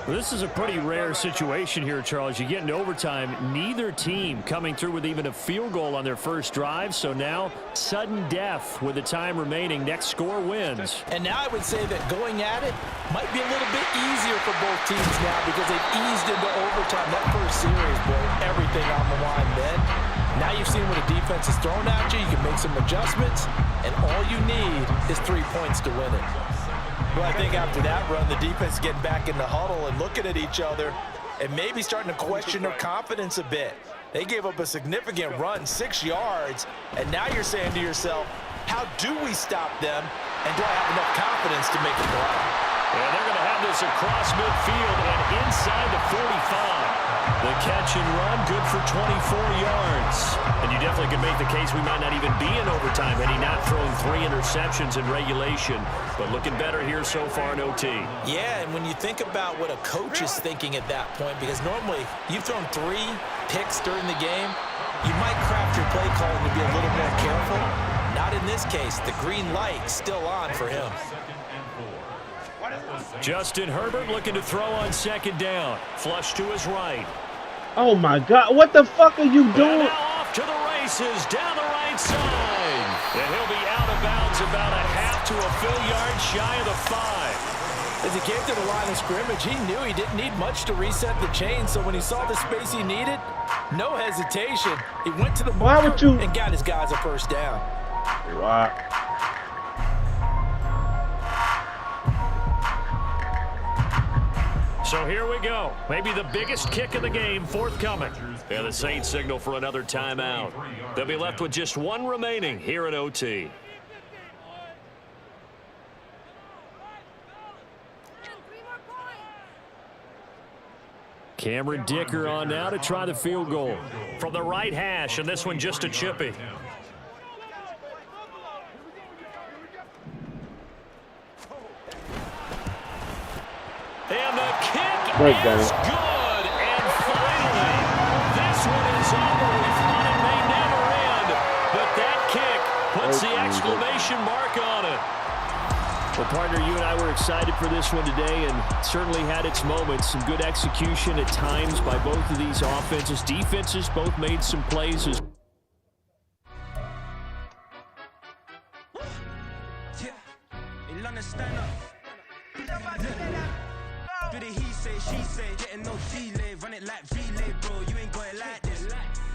Well, this is a pretty rare situation here, Charles. You get into overtime, neither team coming through with even a field goal on their first drive. So now, sudden death with the time remaining. Next score wins. And now I would say that going at it might be a little bit easier for both teams now, because they've eased into overtime. That first series, boy, everything on the line then. Now you've seen what a defense is thrown at you. You can make some adjustments, and all you need is 3 points to win it. Well, I think after that run, the defense getting back in the huddle and looking at each other and maybe starting to question their confidence a bit. They gave up a significant run, 6 yards, and now you're saying to yourself, how do we stop them, and do I have enough confidence to make a play? And they're going to have this across midfield and inside the 45. The catch and run, good for 24 yards. And you definitely could make the case we might not even be in overtime had he not thrown 3 interceptions in regulation. But looking better here so far in OT. Yeah, and when you think about what a coach is thinking at that point, because normally you've thrown 3 picks during the game, you might craft your play calling to be a little more careful. Not in this case. The green light still on for him. Justin Herbert looking to throw on second down. Flush to his right. Oh my God, what the fuck are you doing? And now off to the races down the right side. And he'll be out of bounds about a half to a full yard shy of the 5. As he came to the line of scrimmage, he knew he didn't need much to reset the chain, so when he saw the space he needed, no hesitation. He went to the marker and got his guys a first down. Wow. So here we go. Maybe the biggest kick of the game forthcoming. And the Saints signal for another timeout. They'll be left with just 1 remaining here in OT. Cameron Dicker on now to try the field goal from the right hash, and this one just a chippy. And the kick is good. And finally, this one is over. We thought it may never end, but that kick puts the exclamation mark on it. Well, partner, you and I were excited for this one today, and certainly had its moments. Some good execution at times by both of these offenses. Defenses both made some plays as Do the he say, she say, getting no delay, run it like relay, bro, you ain't got it like this.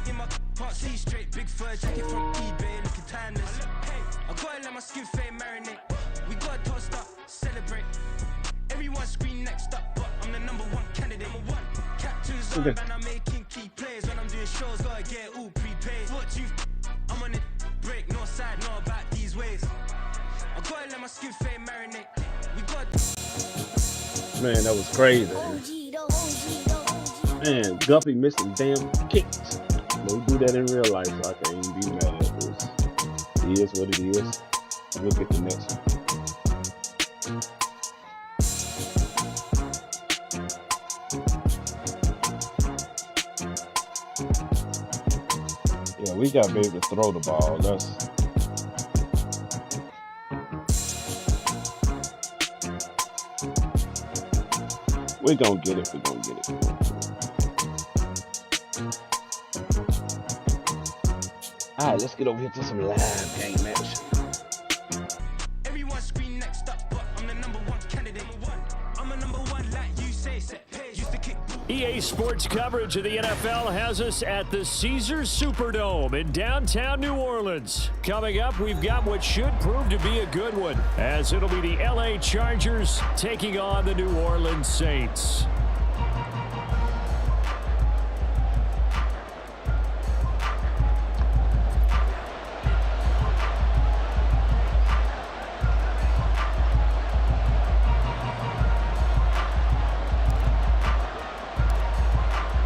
In my can't see straight, big fur jacket from eBay, looking timeless. I gotta let my skin fade marinate, we gotta toast up, celebrate. Everyone scream next up, but I'm the #1 candidate. Captains on, and I'm making key plays. When I'm doing shows, gotta get all prepaid. What you, I'm on it, break, no side, know about these ways. I gotta let my skin fade marinate, we got. Man, that was crazy. Man, Guppy missing damn kicks. No, do that in real life, so I can't even be mad at this. It is what it is. We'll get the next one. Yeah, we got to be able to throw the ball. That's We're going to get it. We're going to get it. All right, let's get over here to some live game action. Everyone scream next up, but I'm the number one candidate. I'm a number one, like you say. Used to kick. EA Sports coverage of the NFL has us at the Caesars Superdome in downtown New Orleans. Coming up, we've got what should prove to be a good one, as it'll be the LA Chargers taking on the New Orleans Saints.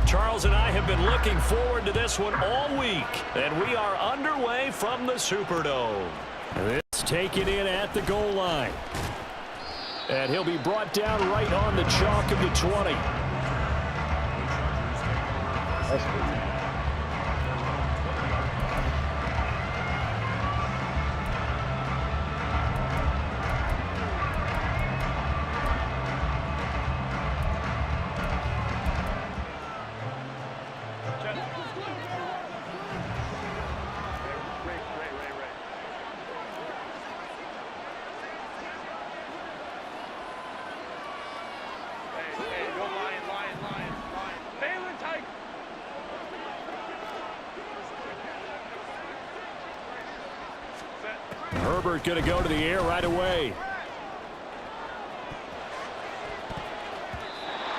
Charles and I have been looking forward to this one all week, and we are underway from the Superdome. This taken in at the goal line. And he'll be brought down right on the chalk of the 20. That's good. Hey, go Lion. Balin Tiger. Herbert going to go to the air right away.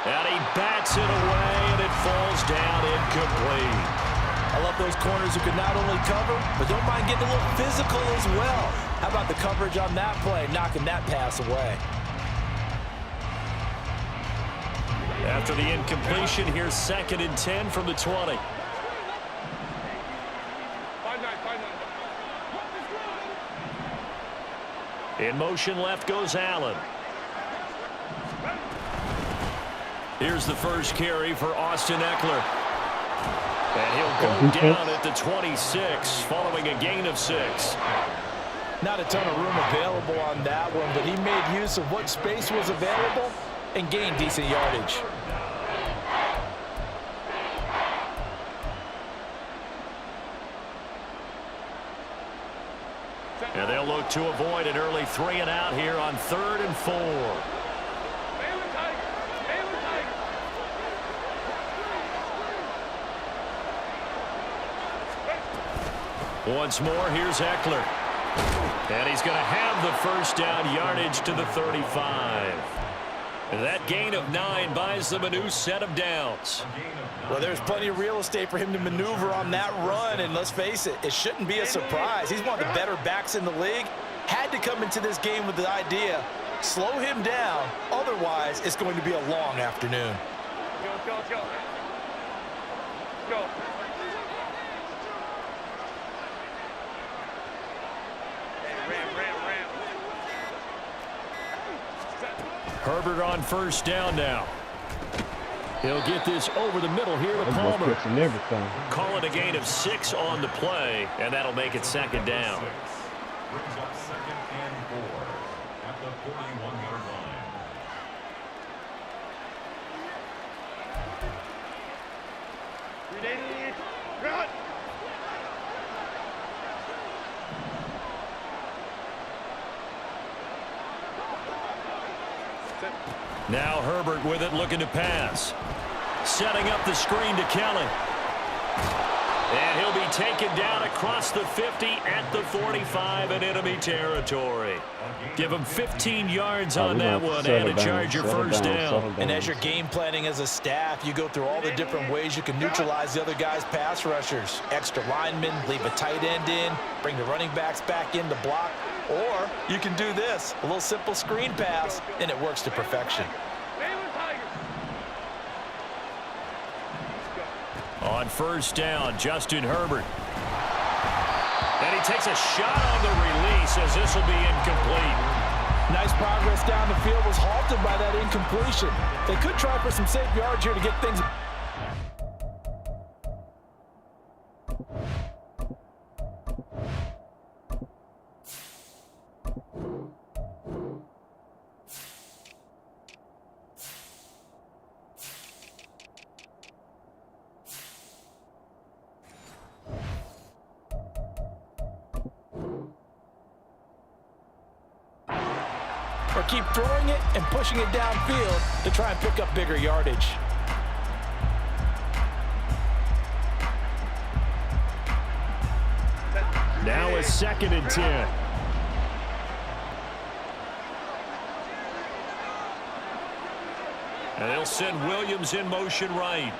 And he bats it away, and it falls down incomplete. I love those corners who can not only cover, but don't mind getting a little physical as well. How about the coverage on that play, knocking that pass away? After the incompletion, here's 2nd and 10 from the 20. 5-9. In motion left goes Allen. Here's the first carry for Austin Eckler. And he'll go down at the 26 following a gain of 6. Not a ton of room available on that one, but he made use of what space was available and gained decent yardage. And they'll look to avoid an early 3 and out here on 3rd and 4. Balin Tiger. Once more, here's Eckler. And he's going to have the first down yardage to the 35. And that gain of 9 buys them a new set of downs. Well, there's plenty of real estate for him to maneuver on that run, and let's face it, it shouldn't be a surprise. He's one of the better backs in the league. Had to come into this game with the idea, slow him down, otherwise it's going to be a long afternoon. Let's go. Let's go. Hey, ram. Herbert on first down now. He'll get this over the middle here to That's Palmer. catching everything. Call it a gain of 6 on the play, and that'll make it 2nd down. Brings up 2nd and 4 at the 41-yard line. Ready, run. Now Herbert with it, looking to pass. Setting up the screen to Kelly. And he'll be taken down across the 50 at the 45 in enemy territory. Give him 15 yards on that one and a Charger first down. And as you're game planning as a staff, you go through all the different ways you can neutralize the other guy's pass rushers. Extra linemen, leave a tight end in, bring the running backs back in to block. Or you can do this, a little simple screen pass, and it works to perfection. Balin Tiger. On first down, Justin Herbert. And he takes a shot on the release as this will be incomplete. Nice progress down the field, was halted by that incompletion. They could try for some safe yards here to get things. keep throwing it and pushing it downfield to try and pick up bigger yardage. Now a 2nd and 10. And they'll send Williams in motion right.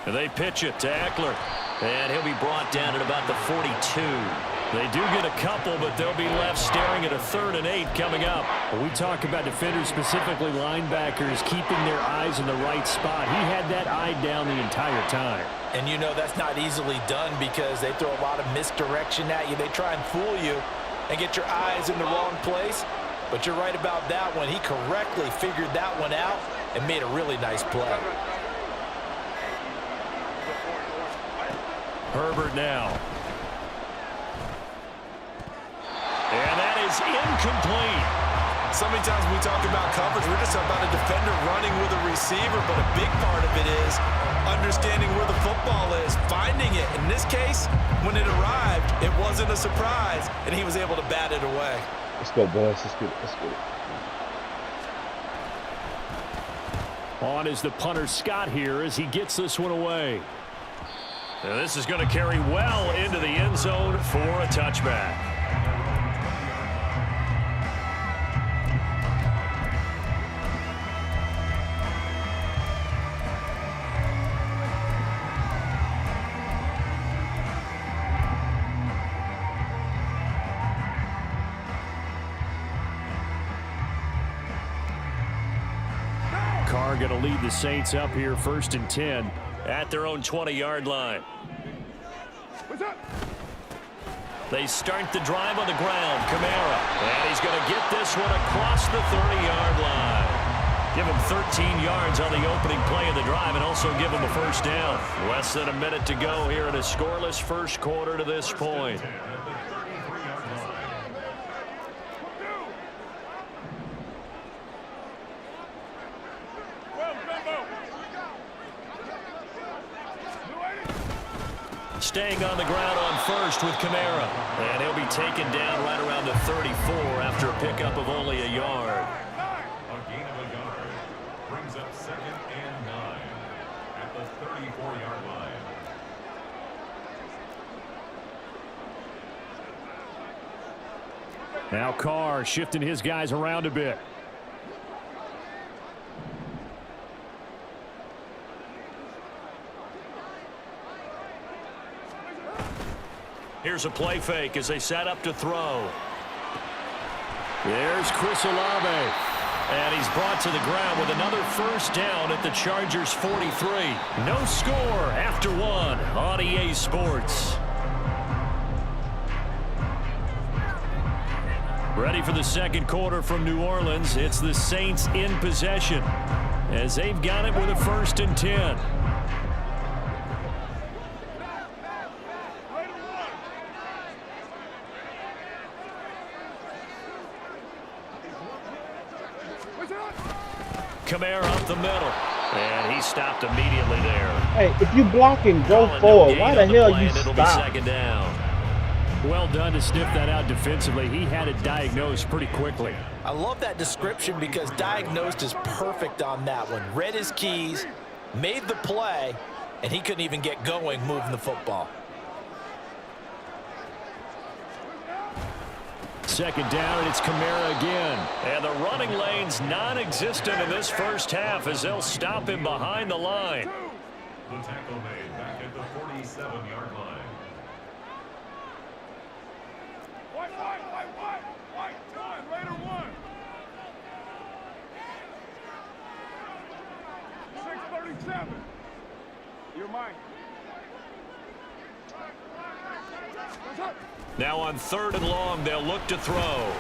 And they pitch it to Eckler. And he'll be brought down at about the 42. They do get a couple, but they'll be left staring at a 3rd and 8 coming up. When we talk about defenders, specifically linebackers, keeping their eyes in the right spot. He had that eye down the entire time. And you know that's not easily done because they throw a lot of misdirection at you. They try and fool you and get your eyes in the wrong place. But you're right about that one. He correctly figured that one out and made a really nice play. Herbert now. And that is incomplete. So many times when we talk about coverage, we're just about a defender running with a receiver, but a big part of it is understanding where the football is, finding it. In this case, when it arrived, it wasn't a surprise, and he was able to bat it away. Let's go, boys. Let's get it. Let's get it. On is the punter Scott here as he gets this one away. And this is going to carry well into the end zone for a touchback. Carr going to lead the Saints up here 1st and 10 at their own 20-yard line. They start the drive on the ground. Kamara. And he's going to get this one across the 30-yard line. Give him 13 yards on the opening play of the drive and also give him a 1st down. Less than a minute to go here in a scoreless first quarter to this point. Staying on the ground on 1st with Kamara. And he'll be taken down right around the 34 after a pickup of only a yard. A gain of a yard brings up 2nd and 9 at the 34-yard line. Now Carr shifting his guys around a bit. Here's a play fake as they set up to throw. There's Chris Olave. And he's brought to the ground with another 1st down at the Chargers' 43. No score after 1 on EA Sports. Ready for the 2nd quarter from New Orleans. It's the Saints in possession as they've got it with a 1st and 10. Kamara up the middle. And he stopped immediately there. Hey, if you block and go forward, why the hell you It'll stop? be 2nd down. Well done to sniff that out defensively. He had it diagnosed pretty quickly. I love that description because diagnosed is perfect on that one. Read his keys, made the play, and he couldn't even get going moving the football. 2nd down, and it's Kamara again. And the running lane's non-existent in this first half as they'll stop him behind the line. The tackle made back at the 47-yard line. Raider 1. 637. You're mine. Now on 3rd and long, they'll look to throw.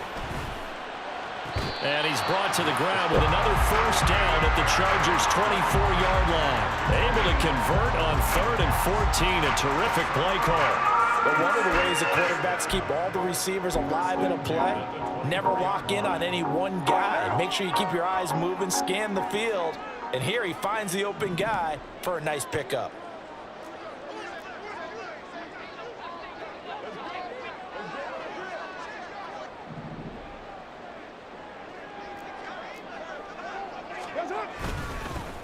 And he's brought to the ground with another 1st down at the Chargers' 24-yard line. Able to convert on 3rd and 14. A terrific play call. But one of the ways the quarterbacks keep all the receivers alive in a play, never lock in on any one guy. Make sure you keep your eyes moving, scan the field, and here he finds the open guy for a nice pickup.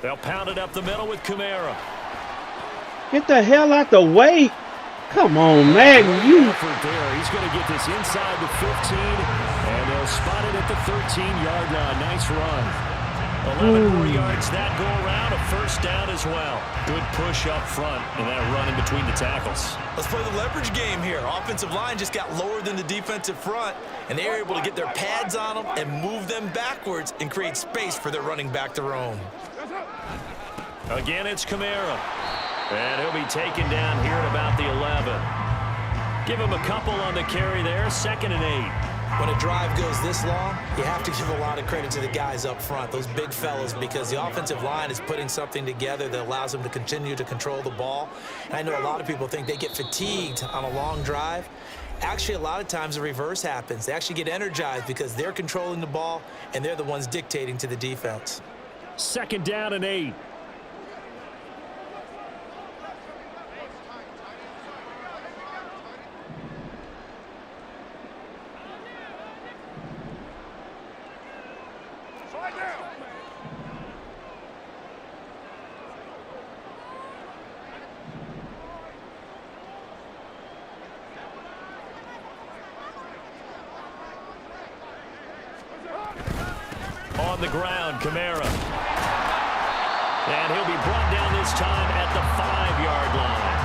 They'll pound it up the middle with Kamara. Get the hell out the way. Come on, man. Effort there. He's going to get this inside the 15, and they'll spot it at the 13-yard line. Nice run. 11 more yards that go around, a first down as well. Good push up front and that run in between the tackles. Let's play the leverage game here. Offensive line just got lower than the defensive front, and they were able to get their pads on them and move them backwards and create space for their running back to roam. Again, it's Kamara. And he'll be taken down here at about the 11. Give him a couple on the carry there, 2nd and 8. When a drive goes this long, you have to give a lot of credit to the guys up front, those big fellas, because the offensive line is putting something together that allows them to continue to control the ball. And I know a lot of people think they get fatigued on a long drive. Actually, a lot of times the reverse happens. They actually get energized because they're controlling the ball, and they're the ones dictating to the defense. 2nd down and 8. On the ground, Kamara. And he'll be brought down this time at the 5-yard line.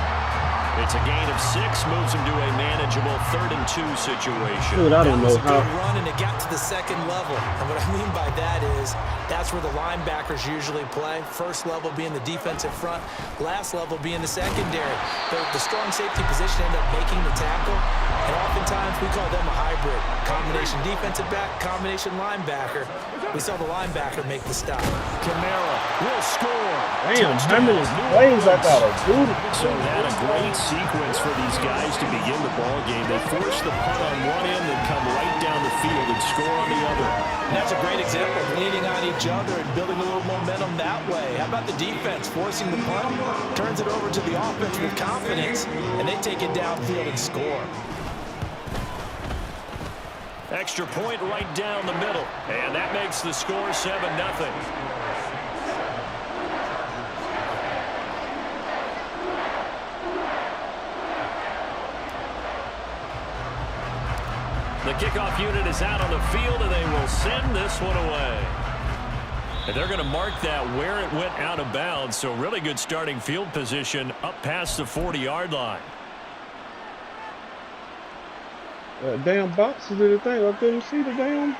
It's a gain of 6, moves him to a manageable 3rd and 2 situation. Dude, I don't know how. Good run, and it got to the 2nd level. And what I mean by that is that's where the linebackers usually play. First level being the defensive front, last level being the secondary. The strong safety position ended up making the tackle, and oftentimes we call them a hybrid. Combination defensive back, combination linebacker. We saw the linebacker make the stop. Kamara will score. Damn, how many plays I gotta do? So that a great sequence for these guys to begin the ball game. They force the punt on one end and come right down the field and score on the other. And that's a great example of leaning on each other and building a little momentum that way. How about the defense forcing the punt, turns it over to the offense with confidence, and they take it downfield and score. Extra point right down the middle. And that makes the score 7-0. The kickoff unit is out on the field, and they will send this one away. And they're going to mark that where it went out of bounds. So really good starting field position up past the 40-yard line. Damn boxes did the thing. I couldn't see the damn.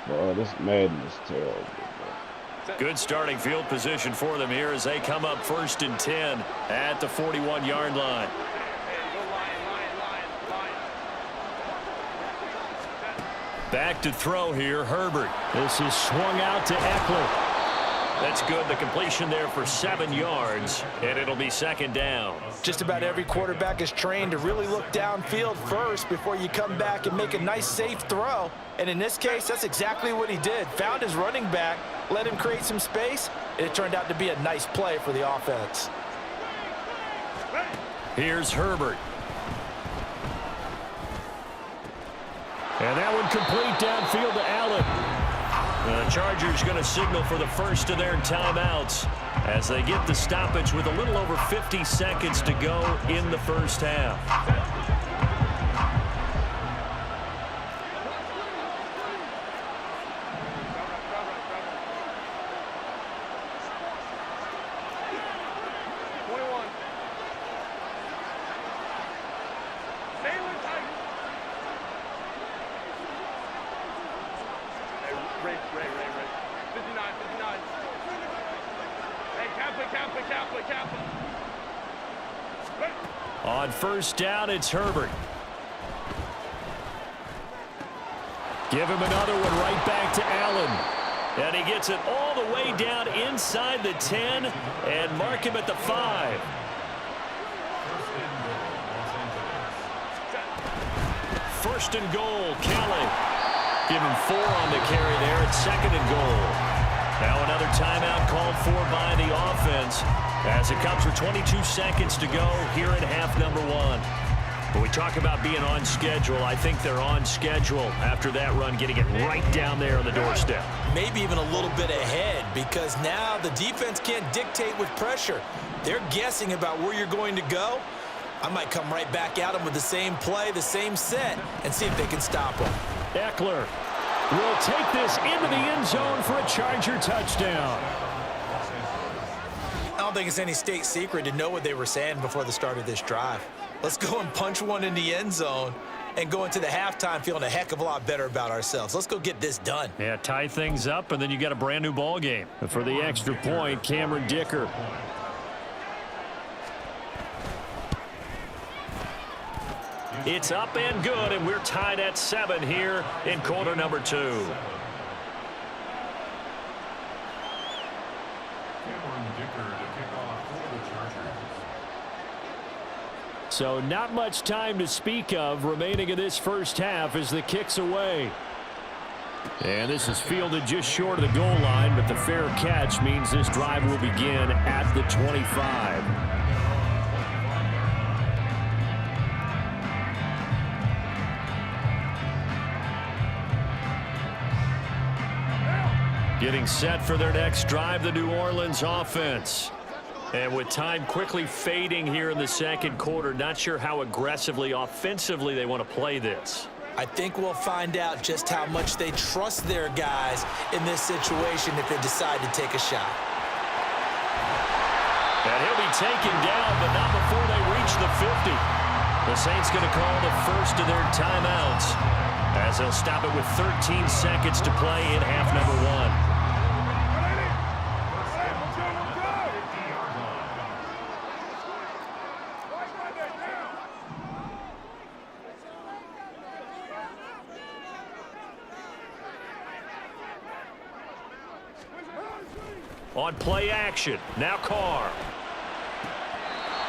Bro, this Madden is terrible, bro. Good starting field position for them here as they come up 1st and 10 at the 41-yard line. Back to throw here, Herbert. This is swung out to Eckler. That's good. The completion there for 7 yards, and it'll be 2nd down. Just about every quarterback is trained to really look downfield first before you come back and make a nice, safe throw. And in this case, that's exactly what he did. Found his running back, let him create some space, and it turned out to be a nice play for the offense. Here's Herbert. And that one complete downfield to Allen. The Chargers going to signal for the first of their timeouts as they get the stoppage with a little over 50 seconds to go in the first half. Ray. 59. Hey, Kappa. On 1st down, it's Herbert. Give him another one right back to Allen. And he gets it all the way down inside the 10 and mark him at the 5. First and goal, Kelly. Give him 4 on the carry there. It's 2nd and goal. Now another timeout called for by the offense as it comes with 22 seconds to go here in half number 1. When we talk about being on schedule, I think they're on schedule after that run, getting it right down there on the doorstep. Maybe even a little bit ahead, because now the defense can't dictate with pressure. They're guessing about where you're going to go. I might come right back at them with the same play, the same set, and see if they can stop them. Eckler will take this into the end zone for a Charger touchdown. I don't think it's any state secret to know what they were saying before the start of this drive. Let's go and punch one in the end zone and go into the halftime feeling a heck of a lot better about ourselves. Let's go get this done. Yeah, tie things up, and then you got a brand new ball game. For the extra point, Cameron Dicker. It's up and good, and we're tied at 7 here in quarter number 2. Cameron Dicker to kick off for the Chargers. So not much time to speak of remaining in this first half as the kick's away. And this is fielded just short of the goal line, but the fair catch means this drive will begin at the 25. Getting set for their next drive, the New Orleans offense. And with time quickly fading here in the second quarter, not sure how aggressively, offensively they want to play this. I think we'll find out just how much they trust their guys in this situation if they decide to take a shot. And he'll be taken down, but not before they reach the 50. The Saints going to call the first of their timeouts as they'll stop it with 13 seconds to play in half number 1. On play action, now Carr.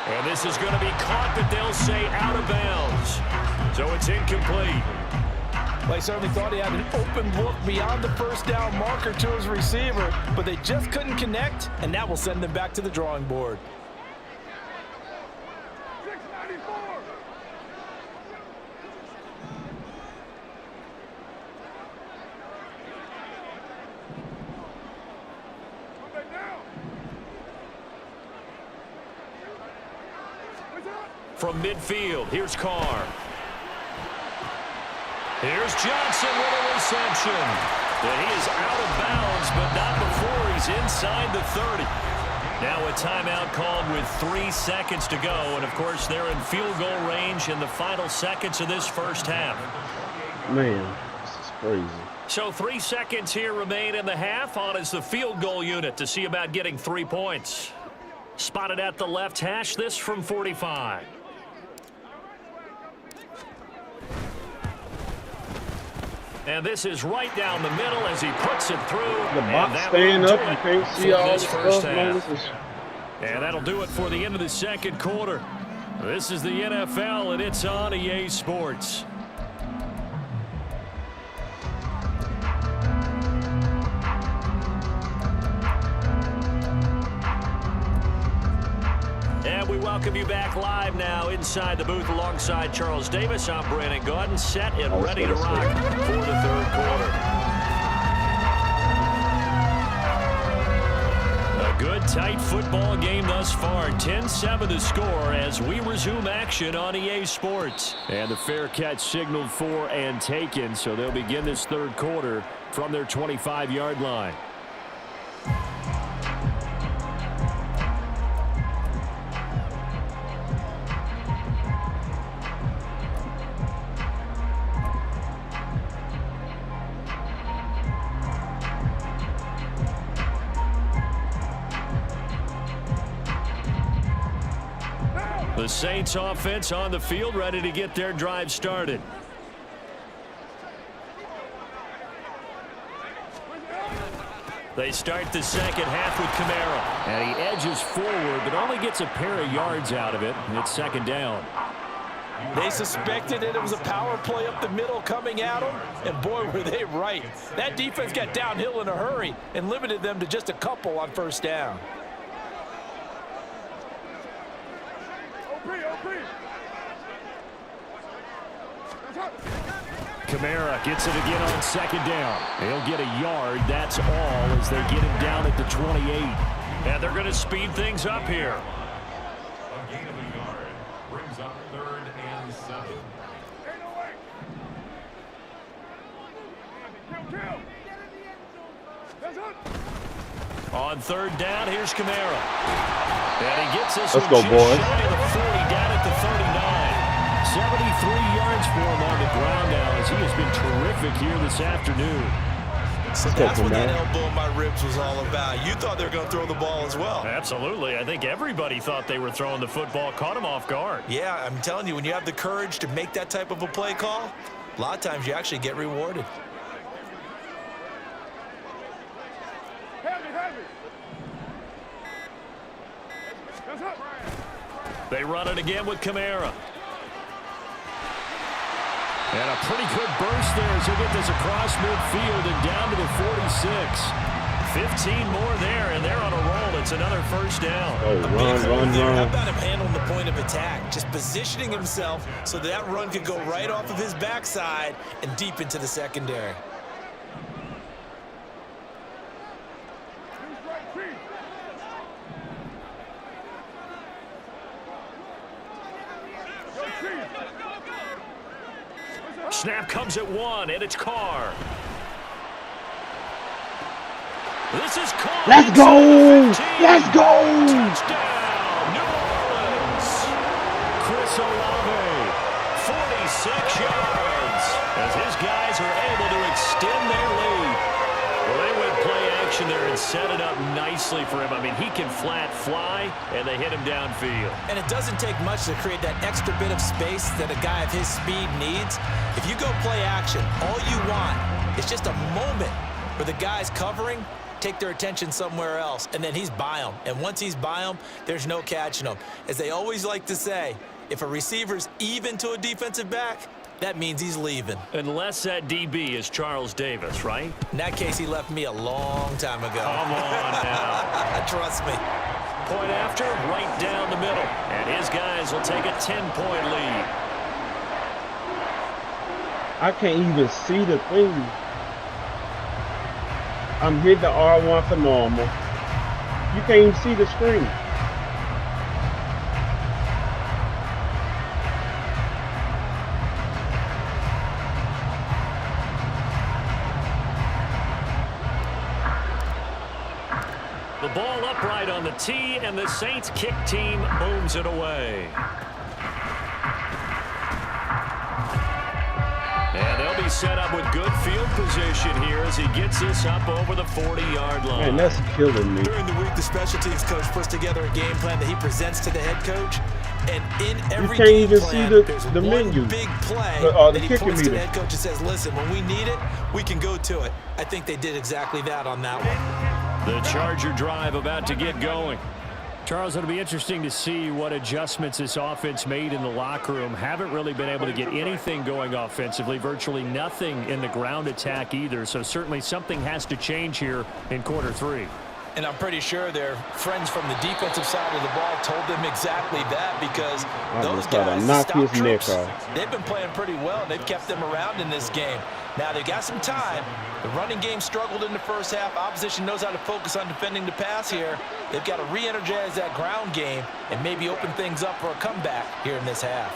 And this is going to be caught, but they'll say out of bounds. So it's incomplete. Well, he certainly thought he had an open look beyond the first down marker to his receiver, but they just couldn't connect, and that will send them back to the drawing board. From midfield, here's Carr. Here's Johnson with a reception. And he is out of bounds, but not before he's inside the 30. Now a timeout called with 3 seconds to go. And, of course, they're in field goal range in the final seconds of this first half. Man, this is crazy. So 3 seconds here remain in the half. On is the field goal unit to see about getting 3 points. Spotted at the left hash, this from 45. And this is right down the middle as he puts it through. The box staying up, you can't see all the stuff. And that'll do it for the end of the second quarter. This is the NFL, and it's on EA Sports. And we welcome you back live now inside the booth alongside Charles Davis. I'm Brandon Gaudin, set and ready to rock for the third quarter. A good, tight football game thus far. 10-7 the score as we resume action on EA Sports. And the fair catch signaled for and taken, so they'll begin this third quarter from their 25-yard line. The Saints offense on the field, ready to get their drive started. They start the second half with Kamara. And he edges forward, but only gets a pair of yards out of it. And it's second down. They suspected that it was a power play up the middle coming at them, and boy, were they right. That defense got downhill in a hurry and limited them to just a couple on first down. Kamara gets it again on second down. He'll get a yard. That's all as they get him down at the 28. And they're going to speed things up here. A gain of a yard brings up 3rd and 7. On 3rd down, here's Kamara. And he gets this Let's one go, just boys. shy of the 40, down at the 39. 73 yards for him on the ground now as he has been terrific here this afternoon. So that's what that elbow in my ribs was all about. You thought they were going to throw the ball as well. Absolutely. I think everybody thought they were throwing the football, caught him off guard. Yeah, I'm telling you, when you have the courage to make that type of a play call, a lot of times you actually get rewarded. They run it again with Kamara. And a pretty good burst there as he'll get this across midfield and down to the 46. 15 more there, and they're on a roll. It's another first down. Oh, run. How about him handling the point of attack? Just positioning himself so that run could go right off of his backside and deep into the secondary. Snap comes at 1, and it's Carr. This is Carr. Let's go! Let's go! Touchdown, New Orleans. Chris Olave, 46 yards, as his guys are able to extend their lead. Well, they went play action there and set it up nicely for him. I mean, he can flat fly, and they hit him downfield. And it doesn't take much to create that extra bit of space that a guy of his speed needs. If you go play action, all you want is just a moment where the guy's covering, take their attention somewhere else, and then he's by him. And once he's by him, there's no catching him. As they always like to say, if a receiver's even to a defensive back, that means he's leaving. Unless that DB is Charles Davis, right? In that case, he left me a long time ago. Come on now. Trust me. Point after, right down the middle. And his guys will take a 10-point lead. I can't even see the thing. I'm hitting the R1 for normal. You can't even see the screen. The ball upright on the tee, and the Saints kick team booms it away. And they'll be set up with good field position here as he gets this up over the 40-yard line. Man, that's killing me. During the week, the special teams coach puts together a game plan that he presents to the head coach. And in every can't game even plan, see there's the one menu. big play The that he kicking points to the meter. head coach and says, listen, when we need it, we can go to it. I think they did exactly that on that one. The Charger drive about to get going. Charles, it'll be interesting to see what adjustments this offense made in the locker room. Haven't really been able to get anything going offensively, virtually nothing in the ground attack either. So certainly something has to change here in quarter 3. And I'm pretty sure their friends from the defensive side of the ball told them exactly that, because those just thought I'd guys, the knock stout his neck troops, off. they've been playing pretty well. They've kept them around in this game. Now, they've got some time. The running game struggled in the first half. Opposition knows how to focus on defending the pass here. They've got to re-energize that ground game and maybe open things up for a comeback here in this half.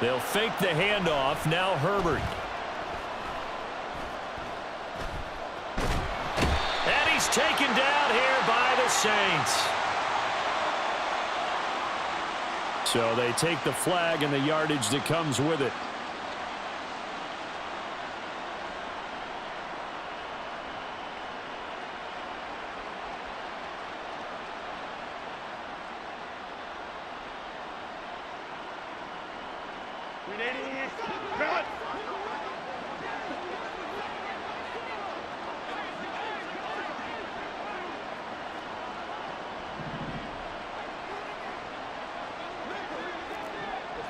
They'll fake the handoff. Now Herbert. And he's taken down here by the Saints. So they take the flag and the yardage that comes with it.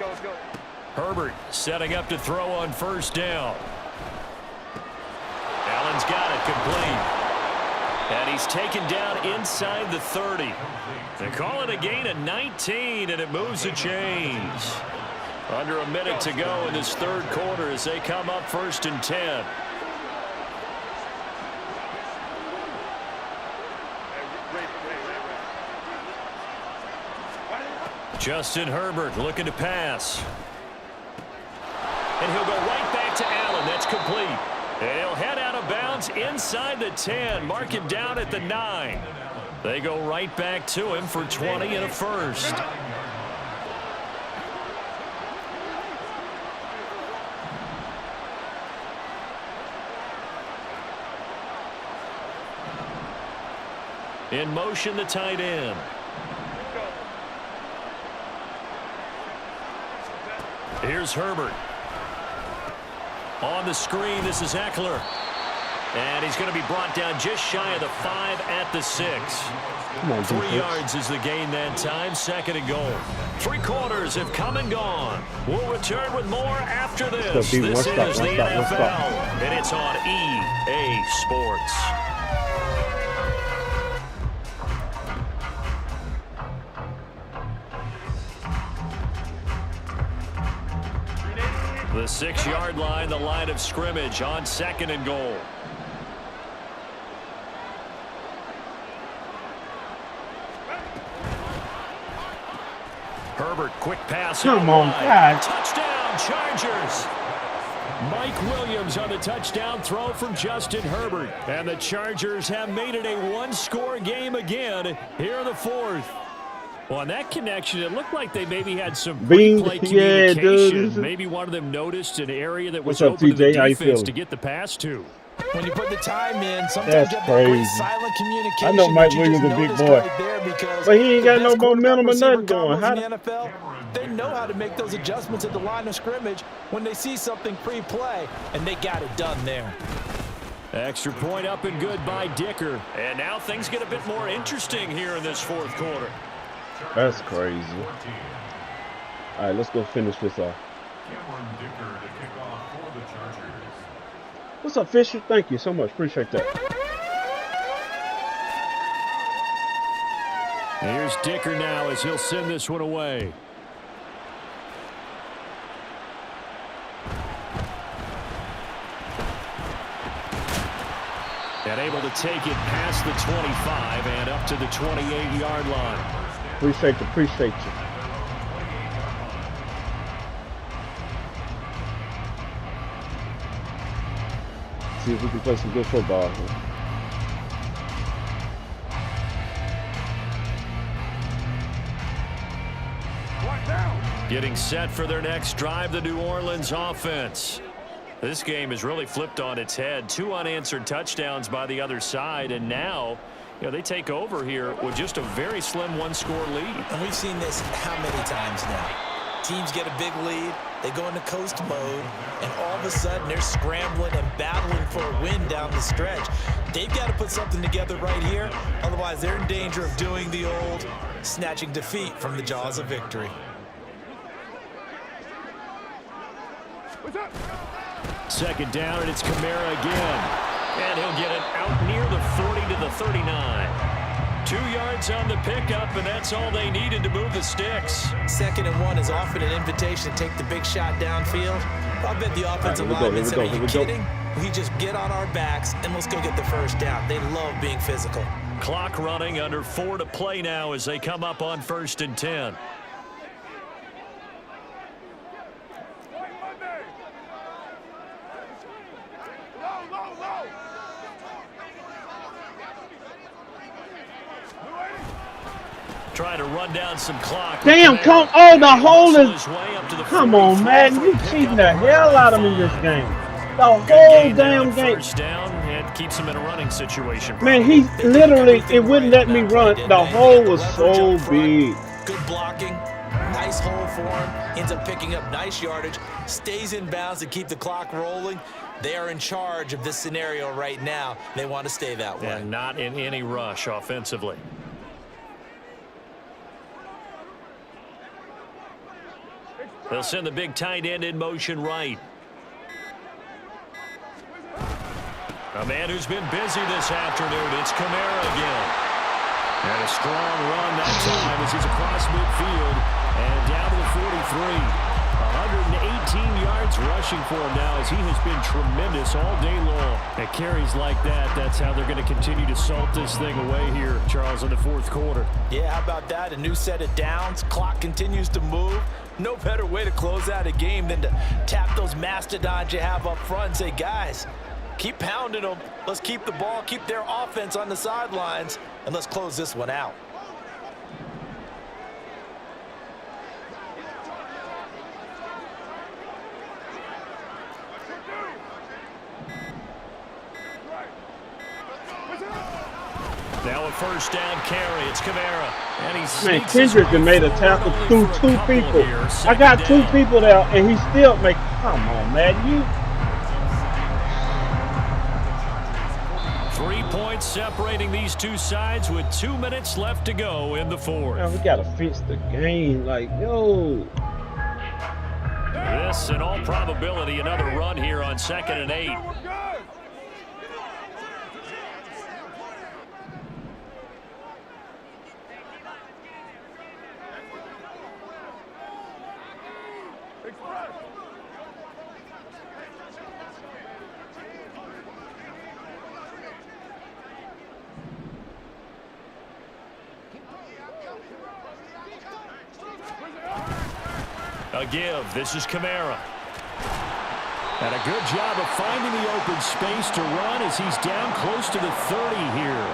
Let's go. Herbert setting up to throw on first down. Allen's got it complete. And he's taken down inside the 30. They call it a gain of 19, and it moves the chains. Under a minute to go in this third quarter as they come up 1st and 10. Justin Herbert looking to pass. And he'll go right back to Allen. That's complete. And he'll head out of bounds inside the 10. Mark him down at the 9. They go right back to him for 20 and a first. In motion, the tight end. Here's Herbert. On the screen, this is Eckler. And he's going to be brought down just shy of the 5 at the 6. 3 yards is the gain that time. 2nd and goal. 3 quarters have come and gone. We'll return with more after this. This is the NFL, and it's on EA Sports. The 6-yard line, the line of scrimmage on 2nd and goal. Herbert, quick pass. Come on, God. Touchdown, Chargers. Mike Williams on the touchdown throw from Justin Herbert. And the Chargers have made it a 1-score game again here in the 4th. Well, on that connection, it looked like they maybe had some play communication. Yeah, maybe one of them noticed an area that was What's up, open to the TJ? How you defense feeling? to get the pass to. When you put the time in, sometimes That's you have that great crazy. silent communication. I know Mike that you Williams just a big noticed boy. right there because But he ain't got the no best quarterback momentum or receiver nothing going. combos in the NFL, they know how to make those adjustments at the line of scrimmage when they see something pre-play, and they got it done there. Extra point up and good by Dicker. And now things get a bit more interesting here in this 4th quarter. That's crazy. All right, let's go finish this off. Cameron Dicker to kick off for the Chargers. What's up, Fisher? Thank you so much. Appreciate that. Here's Dicker now as he'll send this one away. And able to take it past the 25 and up to the 28-yard line. Appreciate you. See if we can play some good football here. Getting set for their next drive, the New Orleans offense. This game has really flipped on its head. 2 unanswered touchdowns by the other side, and now they take over here with just a very slim 1-score lead. And we've seen this how many times now? Teams get a big lead, they go into coast mode, and all of a sudden they're scrambling and battling for a win down the stretch. They've got to put something together right here, otherwise they're in danger of doing the old snatching defeat from the jaws of victory. Second down, and it's Kamara again. And he'll get it out near the 40 to the 39. 2 yards on the pickup, and that's all they needed to move the sticks. 2nd and 1 is often an invitation to take the big shot downfield. I bet the offensive lineman said, are you kidding? We just get on our backs, and let's go get the first down. They love being physical. Clock running, under 4 to play now as they come up on 1st and 10. Trying to run down some clock. Damn, come on, the hole is... Come on, man. You cheating the hell out of me this game. The whole damn game. First down and keeps him in a running situation. Man, he literally, it wouldn't let me run. The hole was so big. Good blocking. Nice hole for him. Ends up picking up nice yardage. Stays in bounds to keep the clock rolling. They are in charge of this scenario right now. They want to stay that way. And not in any rush offensively. They'll send the big tight end in motion right. A man who's been busy this afternoon. It's Kamara again. And a strong run that time as he's across midfield and down to the 43. 118 yards rushing for him now as he has been tremendous all day long. At carries like that, that's how they're going to continue to salt this thing away here, Charles, in the fourth quarter. Yeah, how about that? A new set of downs. Clock continues to move. No better way to close out a game than to tap those mastodons you have up front and say, guys, keep pounding them. Let's keep the ball, keep their offense on the sidelines, and let's close this one out. Now a first down carry. It's Kamara. And he's Man, Kendrick had made a tackle through two people. I got two people there, and he still make. Come on, man. 3 points separating these two sides with 2 minutes left to go in the fourth. Man, we gotta fix the game. Like, yo. This, in all probability, another run here on 2nd and 8. A give. This is Kamara. And a good job of finding the open space to run as he's down close to the 30 here.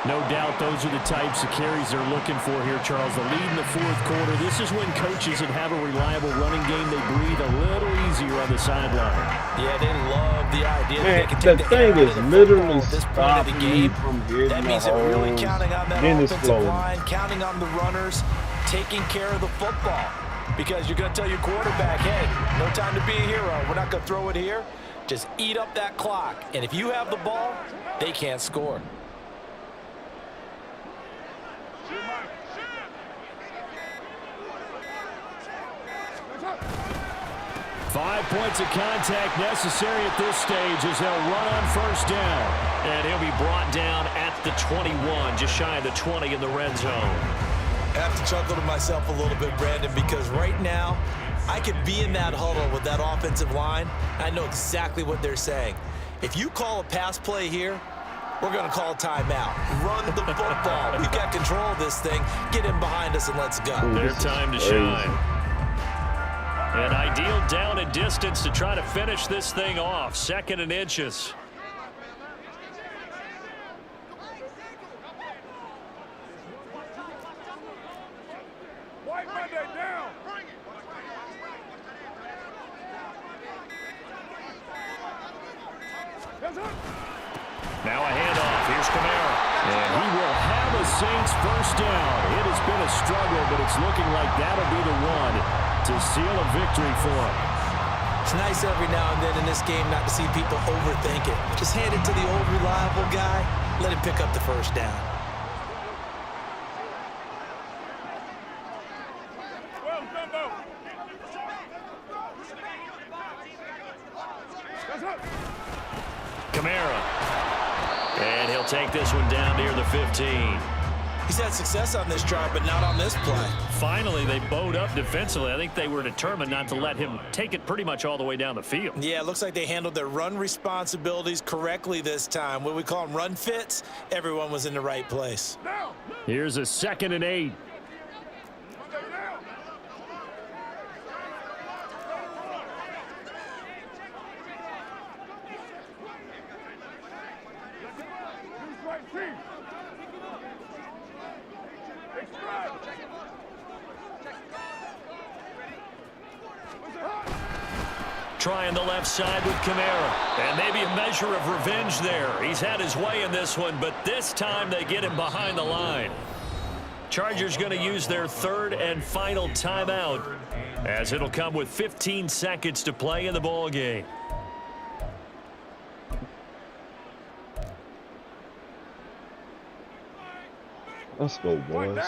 No doubt those are the types of carries they're looking for here, Charles. The lead in the fourth quarter. This is when coaches that have a reliable running game, they breathe a little easier on the sideline. Yeah, they love the idea Man, that they can take the the thing air is out of the literally football at this point of the stopping game. from hitting That means the they're really holes. counting on that Then it's offensive flowing. line, counting on the runners, taking care of the football. Because you're going to tell your quarterback, hey, no time to be a hero. We're not going to throw it here. Just eat up that clock. And if you have the ball, they can't score. Five points of contact necessary at this stage as they'll run on first down. And he'll be brought down at the 21, just shy of the 20 in the red zone. I have to chuckle to myself a little bit, Brandon, because right now I could be in that huddle with that offensive line. I know exactly what they're saying. If you call a pass play here, we're going to call a timeout. Run the football. We've got control of this thing. Get in behind us and let's go. Their time to shine. An ideal down and distance to try to finish this thing off. 2nd and inches. Now a handoff. Here's Kamara. And he will have a Saints first down. It has been a struggle, but it's looking like that'll be the one to seal a victory for him. It's nice every now and then in this game not to see people overthink it. Just hand it to the old reliable guy. Let him pick up the first down. Kamara. And he'll take this one down near the 15. He's had success on this drive, but not on this play. Finally, they bowed up defensively. I think they were determined not to let him take it pretty much all the way down the field. Yeah, it looks like they handled their run responsibilities correctly this time. What we call them run fits, everyone was in the right place. Here's a 2nd and 8. Trying the left side with Kamara. And maybe a measure of revenge there. He's had his way in this one, but this time they get him behind the line. Chargers going to use their 3rd and final timeout as it'll come with 15 seconds to play in the ball game. Let's go, boys.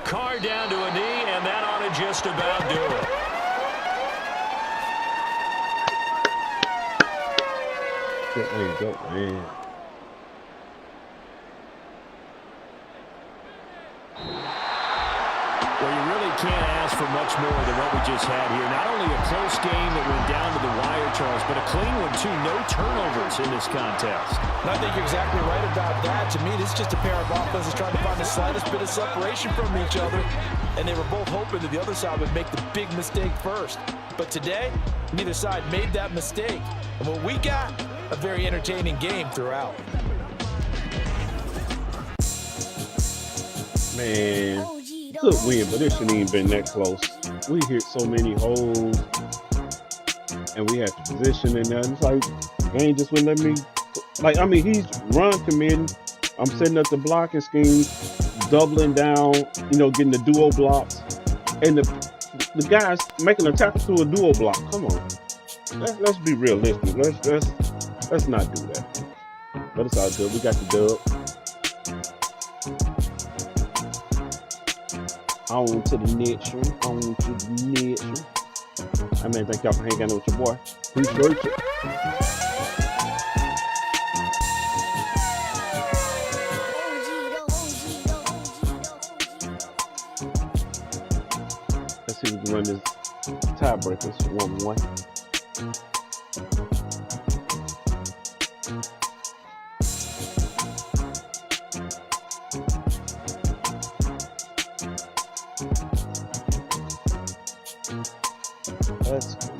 Carr down to a knee, and that ought to just about do it. There you go, man. Well, you really can't ask for much more than what we just had here. Not only a close game that went down to the wire, Charles, but a clean one, too. No turnovers in this contest. And I think you're exactly right about that. To me, this is just a pair of offenses trying to find the slightest bit of separation from each other. And they were both hoping that the other side would make the big mistake first. But today, neither side made that mistake. And what we got, a very entertaining game throughout. Man, good win, but it shouldn't even been that close. We hit so many holes, and we had the position in there. It's like, game just wouldn't let me. Like, I mean, he's run committing. I'm setting up the blocking scheme, doubling down, you know, getting the duo blocks, and the guys making a tackle to a duo block. Come on, let's be realistic. Let's not do that. But it's all good. We got the dub. On to the next one. On to the next one. I mean, thank y'all for hanging out with your boy. Appreciate you. Let's see if we can run this tiebreakers 1-1. That's cool.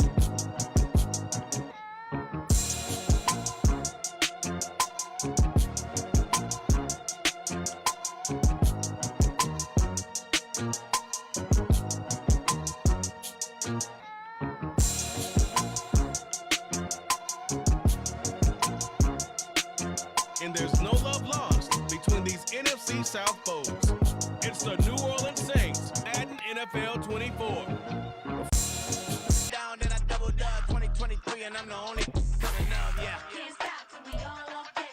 And there's no love lost between these NFC South foes. It's the New Orleans Saints at NFL 24. And I'm the only coming up, yeah. Can't stop till we all locked in.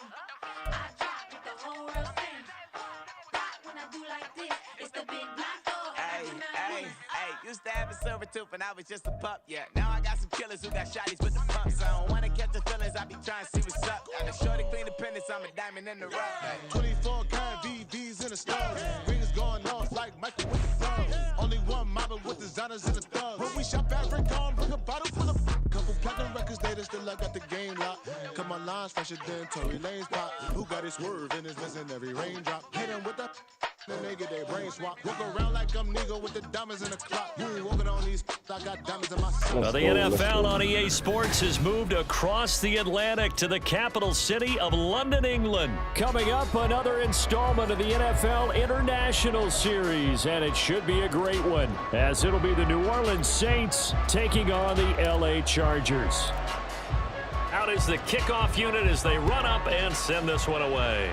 I drop with the whole world sing. Rock when I do like this, it's the big black dog. Hey, used to have a silver tooth and I was just a pup, yeah. Now I got some killers who got shotties with the pumps. I don't wanna catch the feelings, I be trying to see what's up. Got a shorty clean appendix, I'm a diamond in the rough. 24 karat VVs in the stars. Rings going off like Michael with the thumbs. Only one model with designers in the thugs. When we shop at Rincon, bring a bottle full of couple platinum records later, still I got the game locked. Cut my lines fresher than Tory Lane's pop. Who got his swerve and is missing every raindrop. Hit him with the then they get their brain swap. Walk around like I'm nigga with the diamonds in the clock. You ain't walking on these, I got diamonds in my sock. Well, the NFL on EA Sports has moved across the Atlantic to the capital city of London, England. Coming up, another installment of the NFL International Series, and it should be a great one, as it'll be the New Orleans Saints taking on the LA Chargers. Out is the kickoff unit as they run up and send this one away.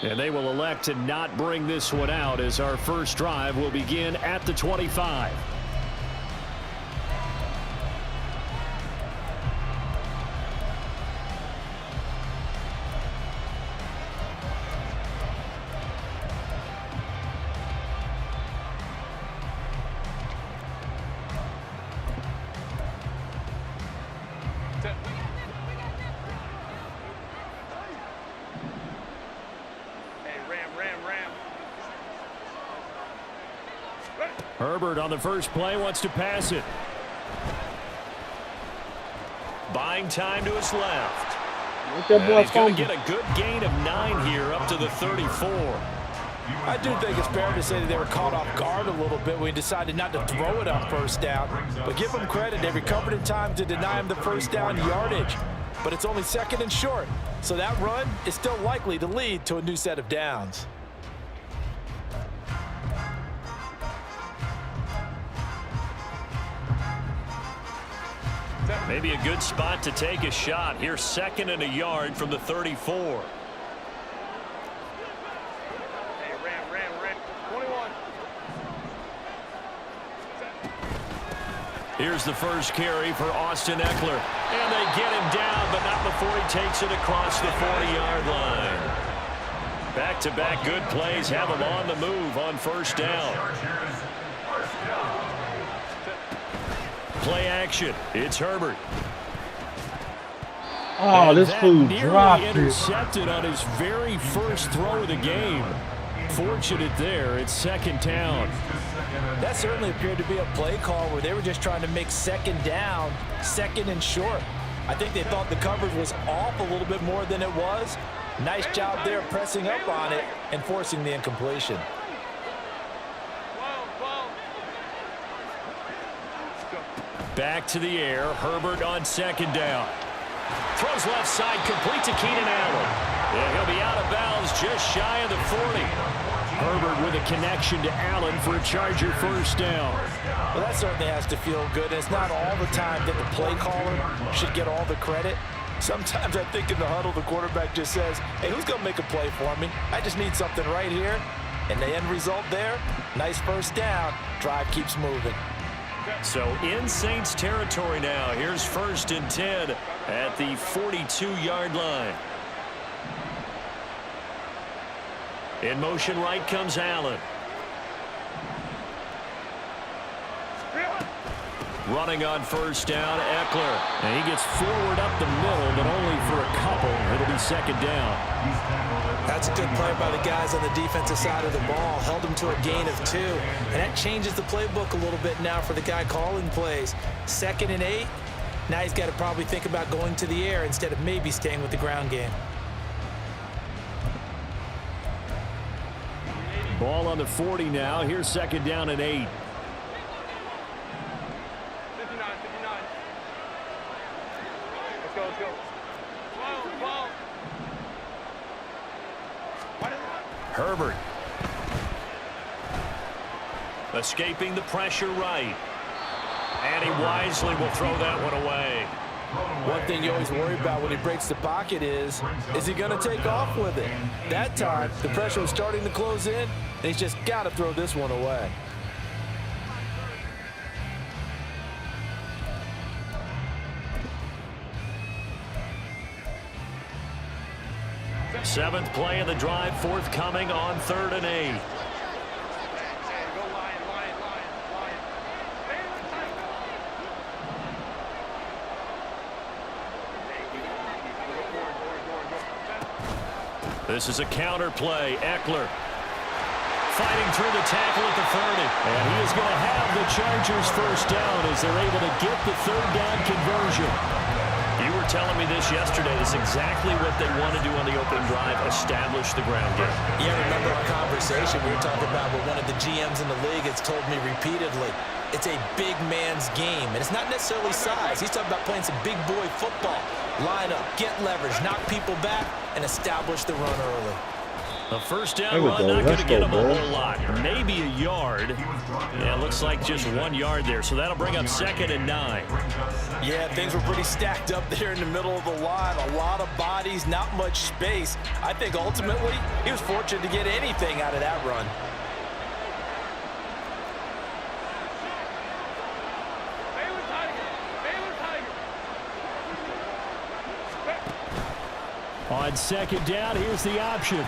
And they will elect to not bring this one out as our first drive will begin at the 25. Herbert on the first play wants to pass it. Buying time to his left. And he's going to get a good gain of 9 here up to the 34. I do think it's fair to say that they were caught off guard a little bit when he decided not to throw it on first down. But give them credit, they recovered in time to deny him the first down yardage. But it's only second and short, so that run is still likely to lead to a new set of downs. Maybe a good spot to take a shot. Here's 2nd and a yard from the 34. Hey, Ram. 21. Here's the first carry for Austin Eckler. And they get him down, but not before he takes it across the 40-yard line. Back-to-back good plays have them on the move on first down. Play action. It's Herbert. Oh, And this that fool nearly dropped it. intercepted on his very first throw of the game. Fortunate there. It's second down. That certainly appeared to be a play call where they were just trying to make second down, second and short. I think they thought the coverage was off a little bit more than it was. Nice job there pressing up on it and forcing the incompletion. Back to the air. Herbert on second down. Throws left side, complete to Keenan Allen. And he'll be out of bounds just shy of the 40. Herbert with a connection to Allen for a Charger first down. Well, that certainly has to feel good. It's not all the time that the play caller should get all the credit. Sometimes I think in the huddle, the quarterback just says, hey, who's going to make a play for me? I just need something right here. And the end result there, nice first down. Drive keeps moving. So in Saints territory now. Here's 1st and 10 at the 42-yard line. In motion right comes Allen. Running on first down, Eckler. And he gets forward up the middle, but only for a couple. It'll be second down. That's a good play by the guys on the defensive side of the ball. Held them to a gain of 2. And that changes the playbook a little bit now for the guy calling plays. 2nd and 8. Now he's got to probably think about going to the air instead of maybe staying with the ground game. Ball on the 40 now. Here's second down and 8. 59. Let's go. Ball. Herbert. Escaping the pressure right. And he wisely will throw that one away. One thing you always worry about when he breaks the pocket is he going to take off with it? That time, the pressure was starting to close in, and he's just got to throw this one away. Seventh play of the drive forthcoming on 3rd and 8. This is a counter play. Eckler fighting through the tackle at the 30. And he is going to have the Chargers first down as they're able to get the 3rd down conversion. You were telling me this yesterday. This is exactly what they want to do on the opening drive, establish the ground game. Yeah, remember our conversation we were talking about what one of the GMs in the league has told me repeatedly. It's a big man's game, and it's not necessarily size. He's talking about playing some big boy football. Line up, get leverage, knock people back, and establish the run early. A first down run, not going to get him a whole lot. Maybe a yard. Yeah, looks like just 1 yard there. So that'll bring up 2nd and 9. Yeah, things were pretty stacked up there in the middle of the line. A lot of bodies, not much space. I think ultimately he was fortunate to get anything out of that run. On 2nd down, here's the option.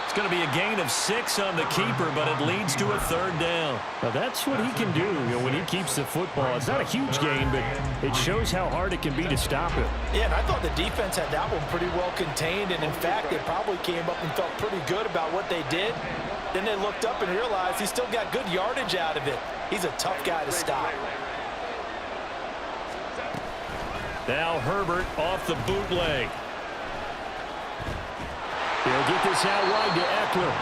It's going to be a gain of 6 on the keeper, but it leads to a 3rd down. Now that's what he can do, when he keeps the football. It's not a huge gain, but it shows how hard it can be to stop it. Yeah, and I thought the defense had that one pretty well contained, and in fact, they probably came up and felt pretty good about what they did. Then they looked up and realized he still got good yardage out of it. He's a tough guy to stop. Now Herbert off the bootleg. He'll get this out wide to Eckler.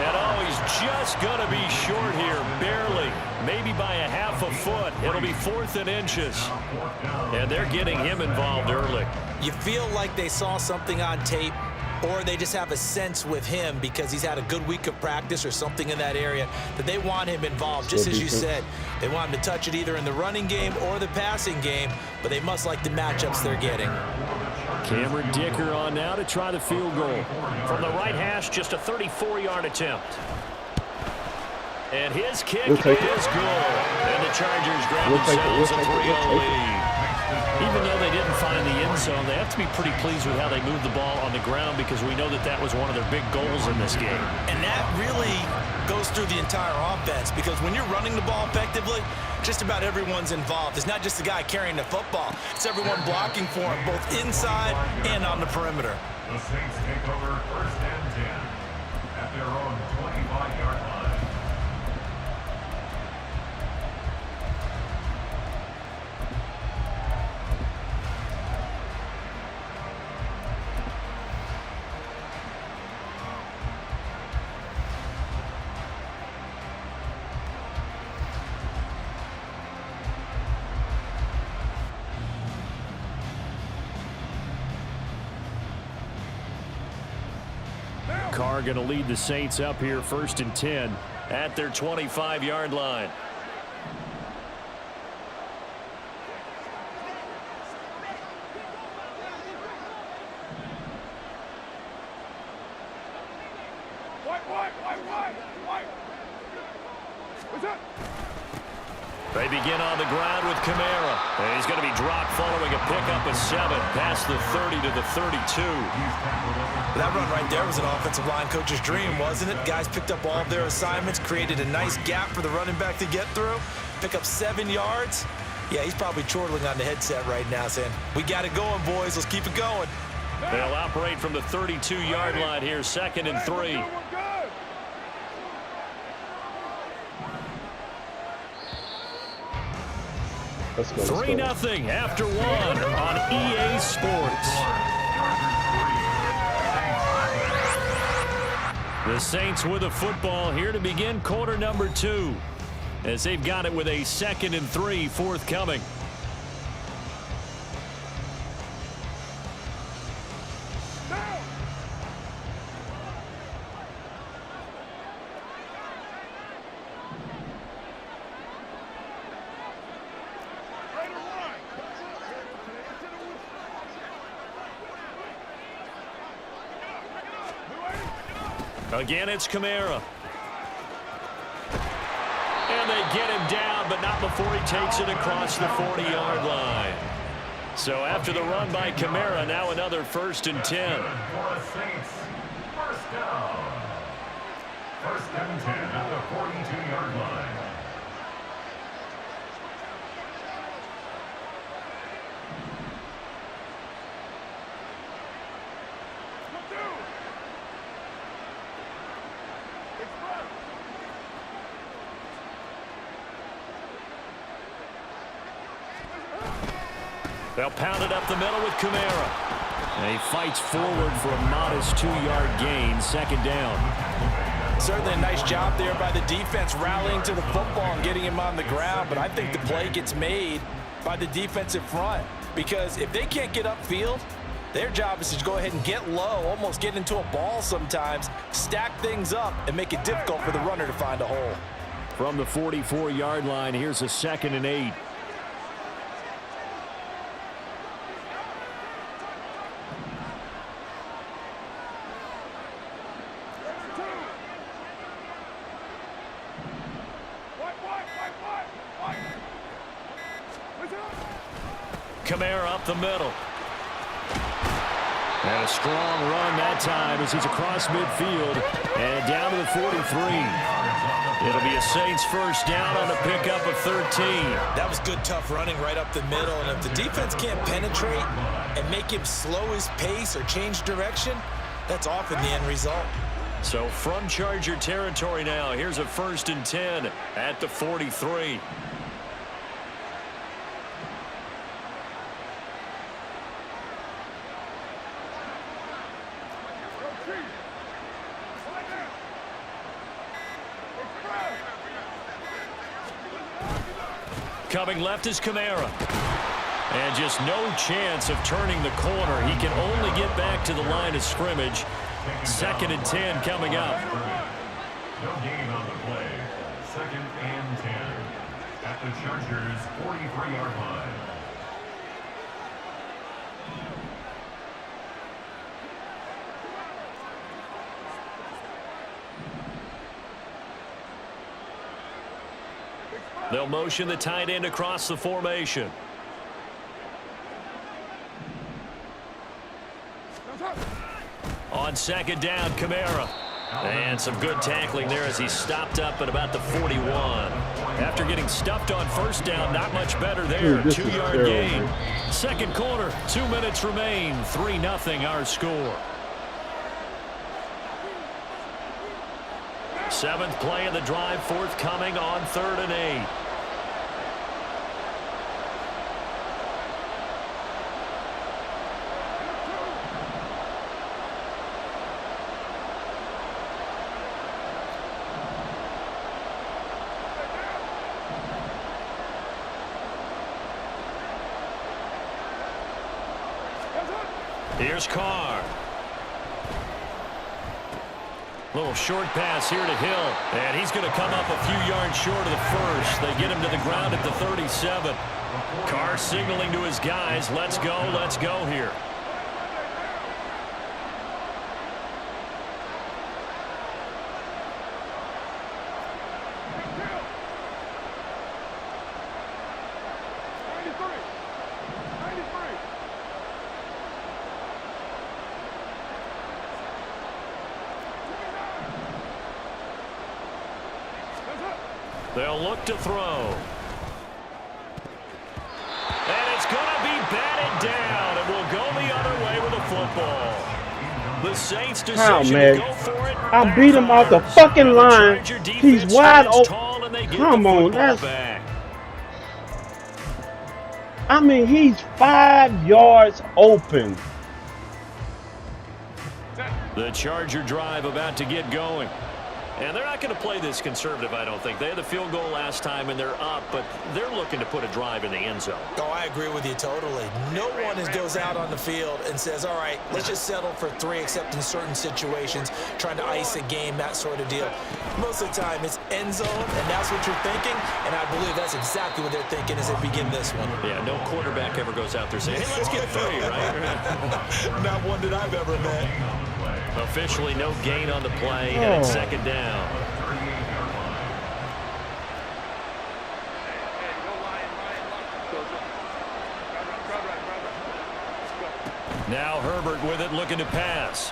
And he's just going to be short here, barely. Maybe by a half a foot. It'll be 4th and inches. And they're getting him involved early. You feel like they saw something on tape, or they just have a sense with him because he's had a good week of practice or something in that area that they want him involved. Just as you said, they want him to touch it either in the running game or the passing game, but they must like the matchups they're getting. Cameron Dicker on now to try the field goal. From the right hash, just a 34-yard attempt. And his kick is good. And the Chargers grab themselves a 3-0 lead. Even though they didn't find the end zone, they have to be pretty pleased with how they moved the ball on the ground because we know that that was one of their big goals in this game. And that really goes through the entire offense because when you're running the ball effectively, just about everyone's involved. It's not just the guy carrying the football. It's everyone blocking for him, both inside and on the perimeter. The Saints take over 1st and 10 at their own 25-yard line. Carr going to lead the Saints up here 1st and 10 at their 25-yard line. They begin on the ground with Kamara. And he's going to be dropped following a pickup of 7 past the 30 to the 32. That run right there was an offensive line coach's dream, wasn't it? Guys picked up all of their assignments, created a nice gap for the running back to get through, pick up 7 yards. Yeah, he's probably chortling on the headset right now saying, we got it going, boys. Let's keep it going. They'll operate from the 32-yard line here, 2nd and 3. Let's go. 3-0 after 1 on EA Sports. The Saints with a football here to begin quarter number 2 as they've got it with a 2nd and 3 forthcoming. Again, it's Kamara. And they get him down, but not before he takes it across the 40-yard line. So after the run by Kamara, now another 1st and 10. For the Saints, 1st down. 1st and 10 at the 42-yard line. They'll pound it up the middle with Kamara. And he fights forward for a modest 2-yard gain, 2nd down. Certainly a nice job there by the defense rallying to the football and getting him on the ground, but I think the play gets made by the defensive front because if they can't get upfield, their job is to go ahead and get low, almost get into a ball sometimes, stack things up, and make it difficult for the runner to find a hole. From the 44-yard line, here's a 2nd and 8. Kamara up the middle. And a strong run that time as he's across midfield and down to the 43. It'll be a Saints 1st down on a pickup of 13. That was good, tough running right up the middle. And if the defense can't penetrate and make him slow his pace or change direction, that's often the end result. So from Charger territory now, here's a 1st and 10 at the 43. Coming left is Kamara. And just no chance of turning the corner. He can only get back to the line of scrimmage. 2nd and 10 coming up. No gain on the play. 2nd and 10 at the Chargers' 43-yard line. They'll motion the tight end across the formation. second down, Kamara. And some good tackling there as he stopped up at about the 41. After getting stuffed on first down, not much better there. Dude, this is 2-yard terrible, gain. man. Second quarter, 2 minutes remain. 3-0 our score. Seventh play of the drive forthcoming on 3rd and 8. Here's Carr. Little short pass here to Hill. And he's going to come up a few yards short of the first. They get him to the ground at the 37. Carr signaling to his guys, let's go here. They'll look to throw. And it's going to be batted down. And will go the other way with the football. The Saints decision to go for it. I beat him off the fucking line. He's wide open. Come on, that's... I mean, he's 5 yards open. The Charger drive about to get going. And they're not going to play this conservative, I don't think. They had the field goal last time, and they're up, but they're looking to put a drive in the end zone. Oh, I agree with you totally. No one goes out on the field and says, all right, let's just settle for 3, except in certain situations, trying to ice a game, that sort of deal. Most of the time, it's end zone, and that's what you're thinking, and I believe that's exactly what they're thinking as they begin this one. Yeah, no quarterback ever goes out there saying, hey, let's get 3, right? Not one that I've ever met. Officially no gain on the play, and it's second down. Now Herbert with it, looking to pass.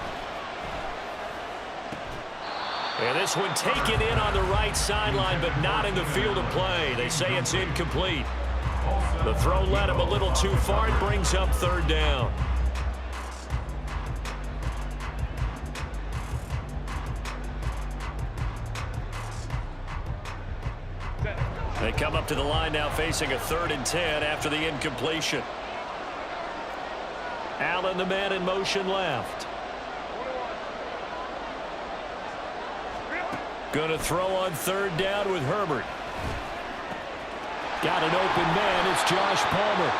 And this one taken in on the right sideline, but not in the field of play. They say it's incomplete. The throw led him a little too far. It brings up 3rd down. They come up to the line now facing a 3rd and 10 after the incompletion. Allen, the man in motion left. Going to throw on 3rd down with Herbert. Got an open man. It's Josh Palmer.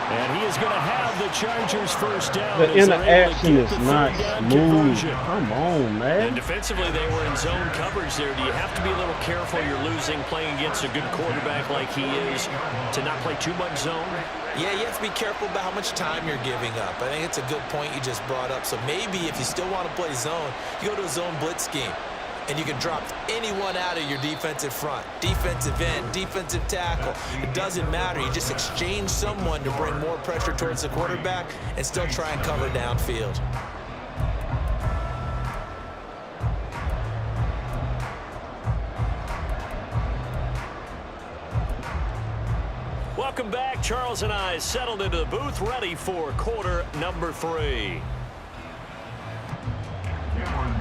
And he is going to have the Chargers first down. The interaction is not smooth. Come on, man. And defensively, they were in zone coverage there. Do you have to be a little careful? You're losing, playing against a good quarterback like he is, to not play too much zone? Yeah, you have to be careful about how much time you're giving up. I think it's a good point you just brought up. So maybe if you still want to play zone, you go to a zone blitz scheme. And you can drop anyone out of your defensive front, defensive end, defensive tackle. It doesn't matter. You just exchange someone to bring more pressure towards the quarterback and still try and cover downfield. Welcome back. Charles and I settled into the booth, ready for quarter number 3.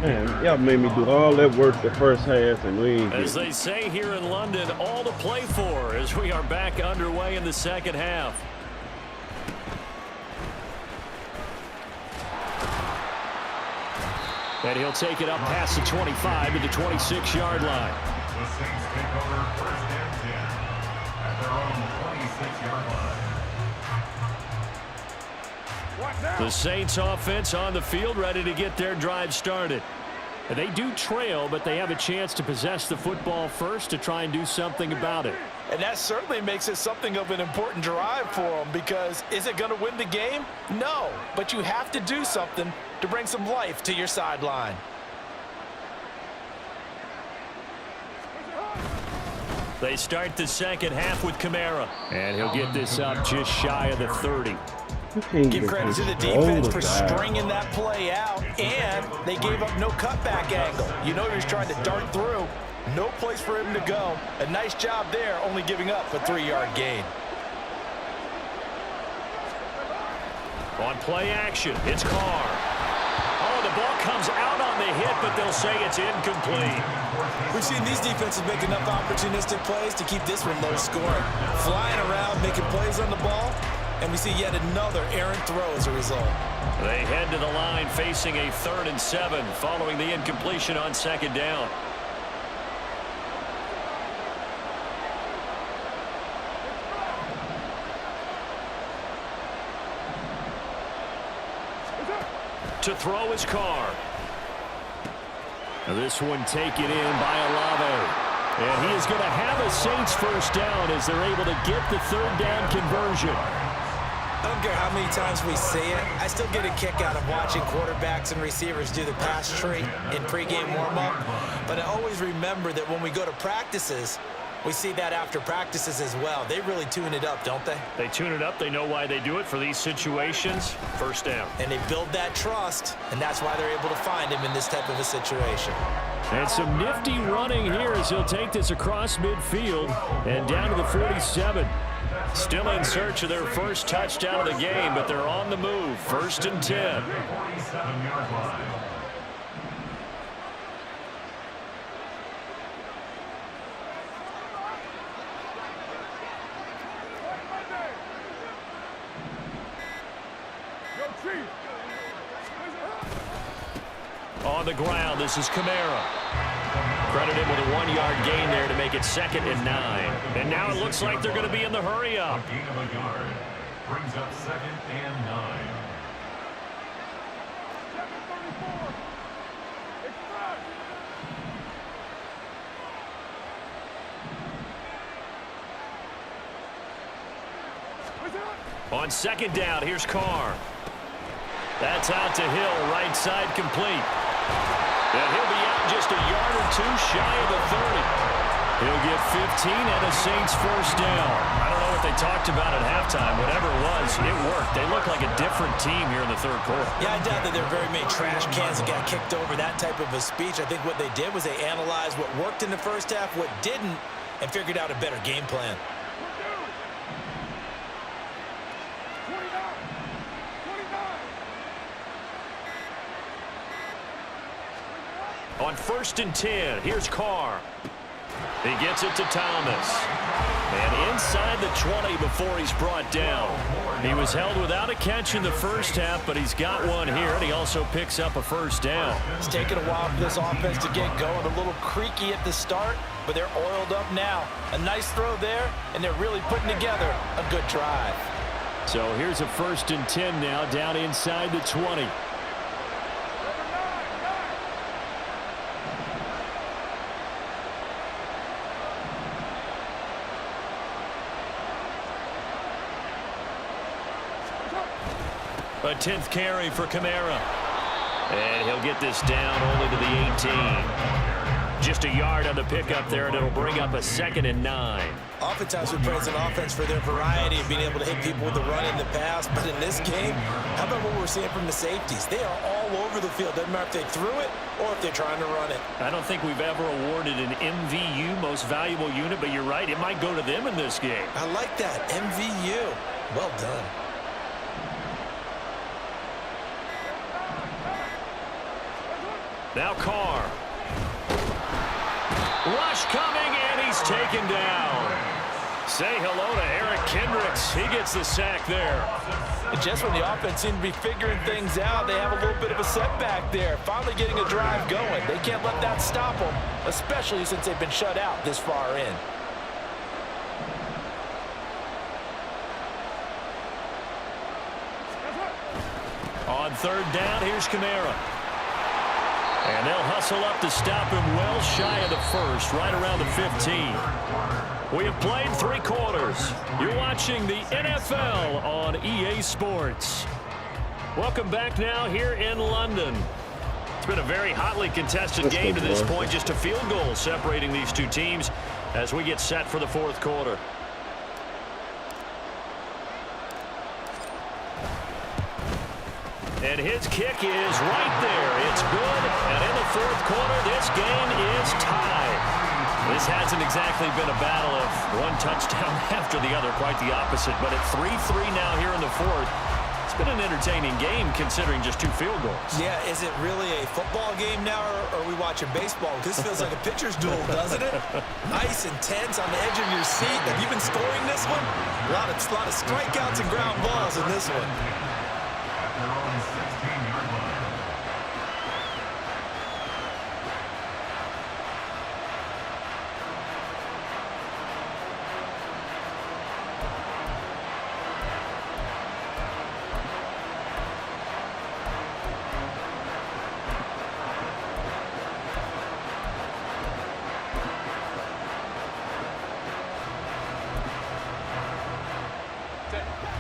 Man, y'all made me do all that work the first half, and we ain't As they say here in London, all to play for as we are back underway in the second half. And he'll take it up past the 25 to the 26-yard line. The Saints take over 1st and 10 at their own 26-yard line. The Saints offense on the field, ready to get their drive started. They do trail, but they have a chance to possess the football first to try and do something about it. And that certainly makes it something of an important drive for them, because is it going to win the game? No, but you have to do something to bring some life to your sideline. They start the second half with Kamara. And he'll get this up just shy of the 30. You can't Give just credit to the control defense the for guy. stringing that play out, and they gave up no cutback angle. You know he was trying to dart through. No place for him to go. A nice job there, only giving up a 3-yard gain. On play action, it's Carr. Oh, the ball comes out on the hit, but they'll say it's incomplete. We've seen these defenses make enough opportunistic plays to keep this one low scoring. Flying around, making plays on the ball, and we see yet another errant throw as a result. They head to the line facing a 3rd and 7 following the incompletion on 2nd down. To throw his Carr. This one taken in by Olave. And he is going to have a Saints first down as they're able to get the 3rd down conversion. I don't care how many times we see it. I still get a kick out of watching quarterbacks and receivers do the pass tree in pregame warm-up. But I always remember that when we go to practices, we see that after practices as well. They really tune it up, don't they? They tune it up. They know why they do it for these situations. First down. And they build that trust, and that's why they're able to find him in this type of a situation. And some nifty running here as he'll take this across midfield and down to the 47. Still in search of their first touchdown of the game, but they're on the move. 1st and 10. 47-yard line. On the ground, this is Kamara. Credit him with a 1-yard gain there to make it 2nd and 9. And now it looks like they're going to be in the hurry up. A gain of a yard. Brings up 2nd and 9. On 2nd down, here's Carr. That's out to Hill, right side complete. And he'll be out just a yard or 2 shy of the 30. He'll get 15 and a Saints first down. I don't know what they talked about at halftime. Whatever it was, it worked. They look like a different team here in the 3rd quarter. Yeah, I doubt that there are very many trash cans that got kicked over that type of a speech. I think what they did was they analyzed what worked in the first half, what didn't, and figured out a better game plan. On 1st and 10, here's Carr. He gets it to Thomas. And inside the 20 before he's brought down. He was held without a catch in the first half, but he's got one here, and he also picks up a first down. It's taken a while for this offense to get going. A little creaky at the start, but they're oiled up now. A nice throw there, and they're really putting together a good drive. So here's a 1st and 10 now, down inside the 20. A 10th carry for Kamara. And he'll get this down only to the 18. Just a yard on the pickup there, and it'll bring up a 2nd and 9. Oftentimes we praise an offense for their variety of being able to hit people with the run in the pass. But in this game, how about what we're seeing from the safeties? They are all over the field. Doesn't matter if they threw it or if they're trying to run it. I don't think we've ever awarded an MVU, most valuable unit, but you're right. It might go to them in this game. I like that. MVU. Well done. Now Carr. Rush coming, and he's taken down. Say hello to Eric Kendricks. He gets the sack there. And just when the offense seemed to be figuring things out, they have a little bit of a setback there. Finally getting a drive going. They can't let that stop them, especially since they've been shut out this far in. On 3rd down, here's Kamara. And they'll hustle up to stop him well shy of the 1st, right around the 15. We have played 3 quarters. You're watching the NFL on EA Sports. Welcome back now here in London. It's been a very hotly contested game to this point. Just a field goal separating these 2 teams as we get set for the 4th quarter. And his kick is right there. It's good. And in the fourth quarter, this game is tied. This hasn't exactly been a battle of one touchdown after the other, quite the opposite. But at 3-3 now here in the fourth, it's been an entertaining game considering just 2 field goals. Yeah, is it really a football game now, or are we watching baseball? This feels like a pitcher's duel, doesn't it? Nice and tense on the edge of your seat. Have you been scoring this one? A lot of strikeouts and ground balls in this one. At their own 16-yard line.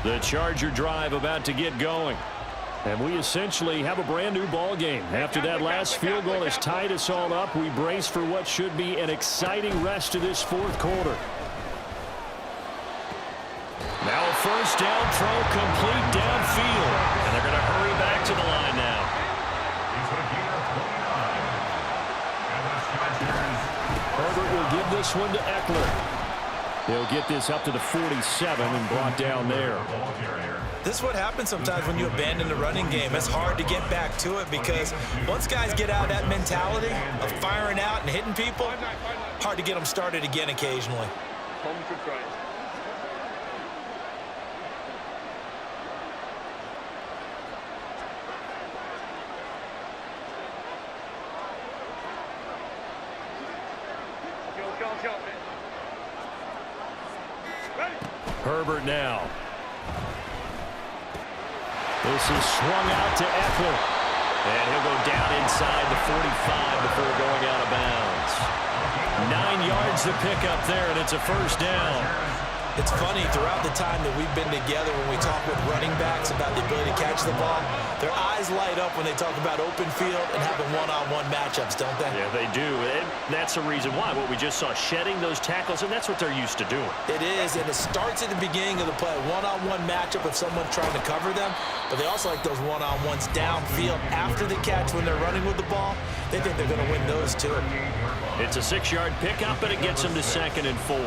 The Charger drive about to get going. And we essentially have a brand new ball game. After that last field goal has tied us all up, we brace for what should be an exciting rest of this fourth quarter. Now a first down throw complete downfield. And they're going to hurry back to the line now. He's going to get up 29. And the Chargers. Herbert will give this one to Eckler. They'll get this up to the 47 and brought down there. Ball carrier. This is what happens sometimes when you abandon the running game. It's hard to get back to it because once guys get out of that mentality of firing out and hitting people, hard to get them started again occasionally. Home to try. Go. Herbert now. This is swung out to Eckler. And he'll go down inside the 45 before going out of bounds. 9 yards to pick up there, and it's a first down. It's funny, throughout the time that we've been together, when we talk with running backs about the ability to catch the ball, their eyes light up when they talk about open field and having one-on-one matchups, don't they? Yeah, they do. And that's the reason why. What we just saw, shedding those tackles, and that's what they're used to doing. It is, and it starts at the beginning of the play. One-on-one matchup if someone's trying to cover them, but they also like those one-on-ones downfield after the catch when they're running with the ball. They think they're going to win those too. It's a 6-yard pickup, and it gets them to 2nd and 4.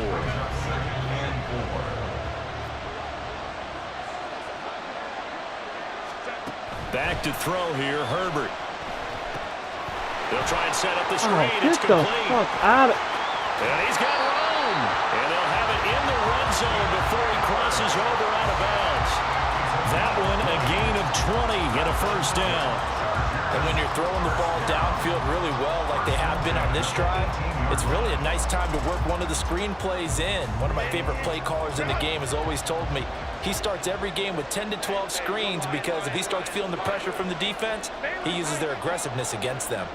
Back to throw here, Herbert. They'll try and set up the screen. It's Get the complete. fuck out of... And he's got room. And they'll have it in the red zone before he crosses over out of bounds. That one, a gain of 20 and a first down. And when you're throwing the ball downfield really well like they have been on this drive, it's really a nice time to work one of the screen plays in. One of my favorite play callers in the game has always told me he starts every game with 10 to 12 screens because if he starts feeling the pressure from the defense, he uses their aggressiveness against them.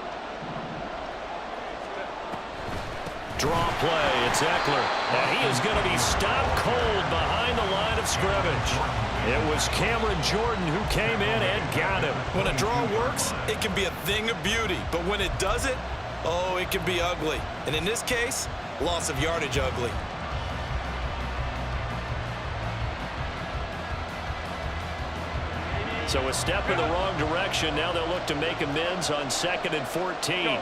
Draw play, it's Eckler. And he is going to be stopped cold behind the line of scrimmage. It was Cameron Jordan who came in and got him. When a draw works, it can be a thing of beauty. But when it doesn't, oh, it can be ugly. And in this case, loss of yardage ugly. So a step in the wrong direction. Now they'll look to make amends on 2nd and 14.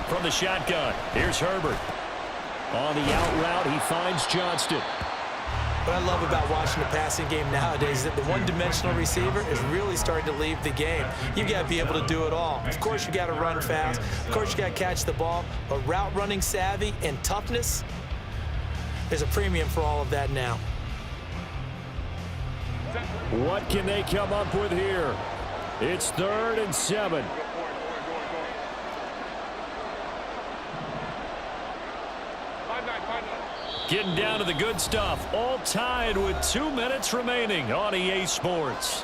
From the shotgun, here's Herbert. On the out route, he finds Johnston. What I love about watching the passing game nowadays is that the one-dimensional receiver is really starting to leave the game. You've got to be able to do it all. Of course, you got to run fast. Of course, you got to catch the ball. But route running savvy and toughness, there's a premium for all of that now. What can they come up with here? It's 3rd and 7. Getting down to the good stuff. All tied with 2 minutes remaining on EA Sports.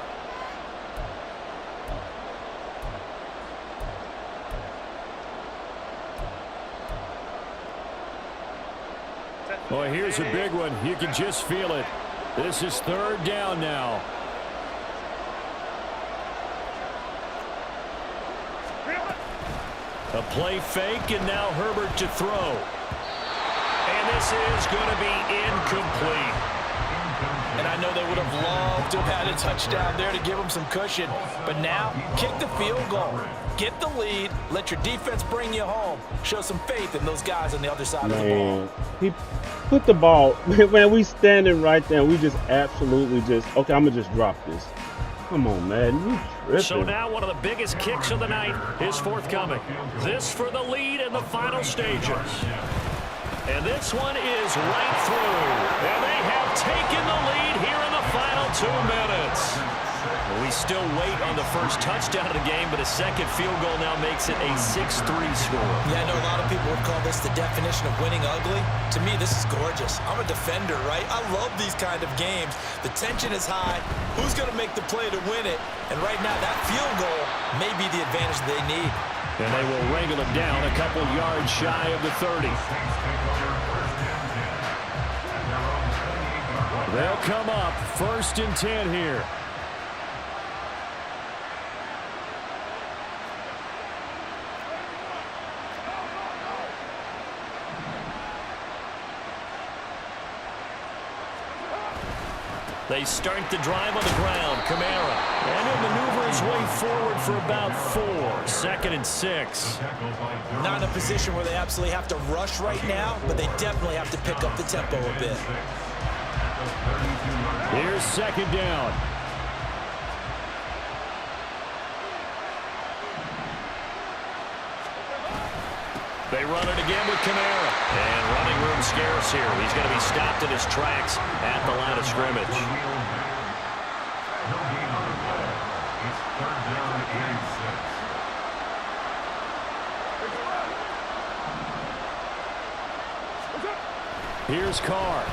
Well, here's a big one. You can just feel it. This is 3rd down now. A play fake, and now Herbert to throw. And this is going to be incomplete. And I know they would have loved to have had a touchdown there to give them some cushion. But now, kick the field goal. Get the lead. Let your defense bring you home. Show some faith in those guys on the other side of the ball. He put the ball, man, we standing right there. We just absolutely just, okay, I'm going to just drop this. Come on, man. You tripping. So now one of the biggest kicks of the night is forthcoming. This for the lead in the final stages. And this one is right through. And they have taken the lead here in the final 2 minutes. Well, we still wait on the first touchdown of the game, but a second field goal now makes it a 6-3 score. Yeah, I know a lot of people would call this the definition of winning ugly. To me, this is gorgeous. I'm a defender, right? I love these kind of games. The tension is high. Who's going to make the play to win it? And right now, that field goal may be the advantage they need. And they will wrangle him down a couple yards shy of the 30. They'll come up 1st and 10 here. They start the drive on the ground. Kamara. And he'll maneuver his way forward for about 4. 2nd and 6. Not in a position where they absolutely have to rush right now, but they definitely have to pick up the tempo a bit. Here's 2nd down. They run it again with Kamara. And running room scarce here. He's going to be stopped in his tracks at the line of scrimmage. No gain on the play. It's 3rd down and 6. Here's Carr.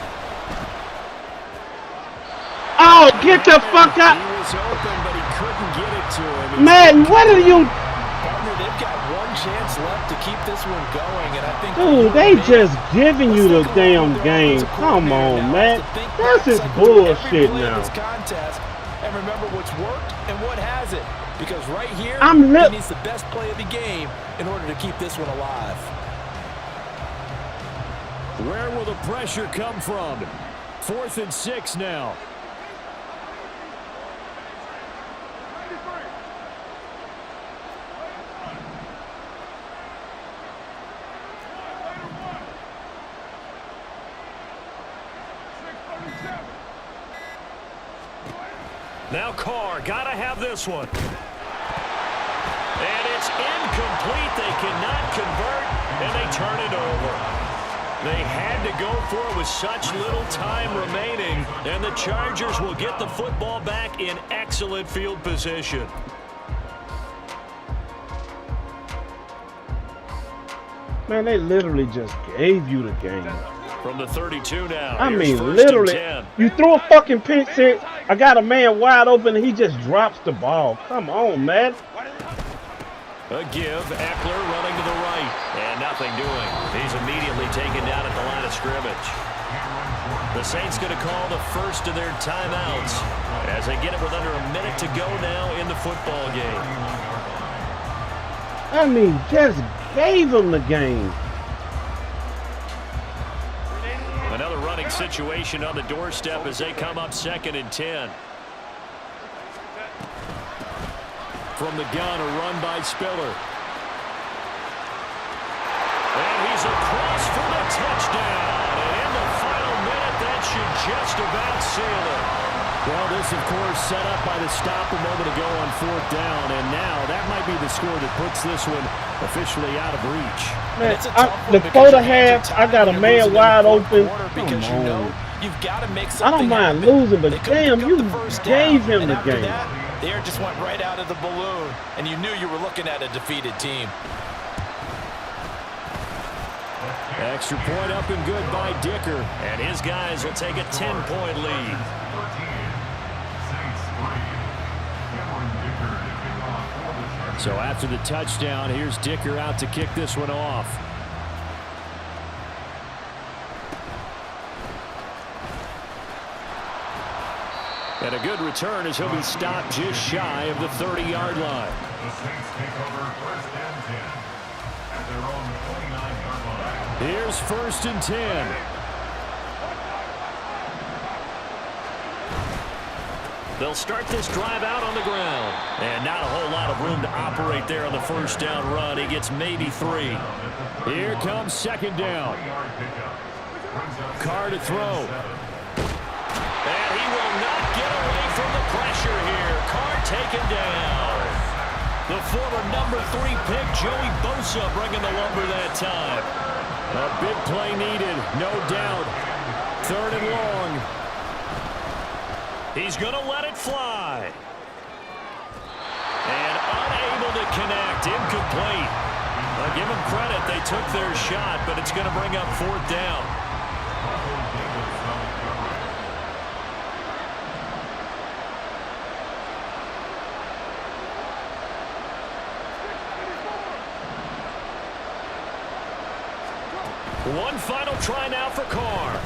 Oh, get the fuck out. He was open, but he couldn't get it to him. Man, what are you? Partner, they've got one chance left to keep this one going, and I think... Dude, they just giving you the damn game. Come on, man. This is bullshit now. Contest, and remember what's worked and what hasn't. Because right here, he needs the best play of the game in order to keep this one alive. Where will the pressure come from? 4th and 6 now. Now Carr, gotta have this one. And it's incomplete. They cannot convert, and they turn it over. They had to go for it with such little time remaining, and the Chargers will get the football back in excellent field position. Man, they literally just gave you the game. From the 32 now. I mean, 1st literally, and 10. you throw a fucking pick six, I got a man wide open, and he just drops the ball. Come on, man. A give, Eckler running to the right, and nothing doing. He's immediately taken down at the line of scrimmage. The Saints going to call the first of their timeouts as they get it with under a minute to go now in the football game. I mean, just gave him the game. Another running situation on the doorstep as they come up 2nd and 10. From the gun, a run by Spiller. And he's across for the touchdown. And in the final minute, that should just about seal it. Well, this, of course, set up by the stop a moment ago on 4th down. And now that might be the score that puts this one officially out of reach. Man, before the half, I got a man wide open. Come on. You've got to make I don't mind losing, but damn, you gave him the game. The air just went right out of the balloon, and you knew you were looking at a defeated team. Extra point up and good by Dicker. And his guys will take a 10-point lead. So after the touchdown, here's Dicker out to kick this one off. And a good return as he'll be stopped just shy of the 30-yard line. The Saints take over 1st and 10 at their own 29-yard line. Here's 1st and 10. They'll start this drive out on the ground. And not a whole lot of room to operate there on the 1st down run. He gets maybe 3. Here comes 2nd down. Carr to throw. And he will not get away from the pressure here. Carr taken down. The former number 3 pick, Joey Bosa, bringing the lumber that time. A big play needed, no doubt. 3rd and long. He's going to let it fly. And unable to connect. Incomplete. I'll give them credit. They took their shot, but it's going to bring up 4th down. One final try now for Carr.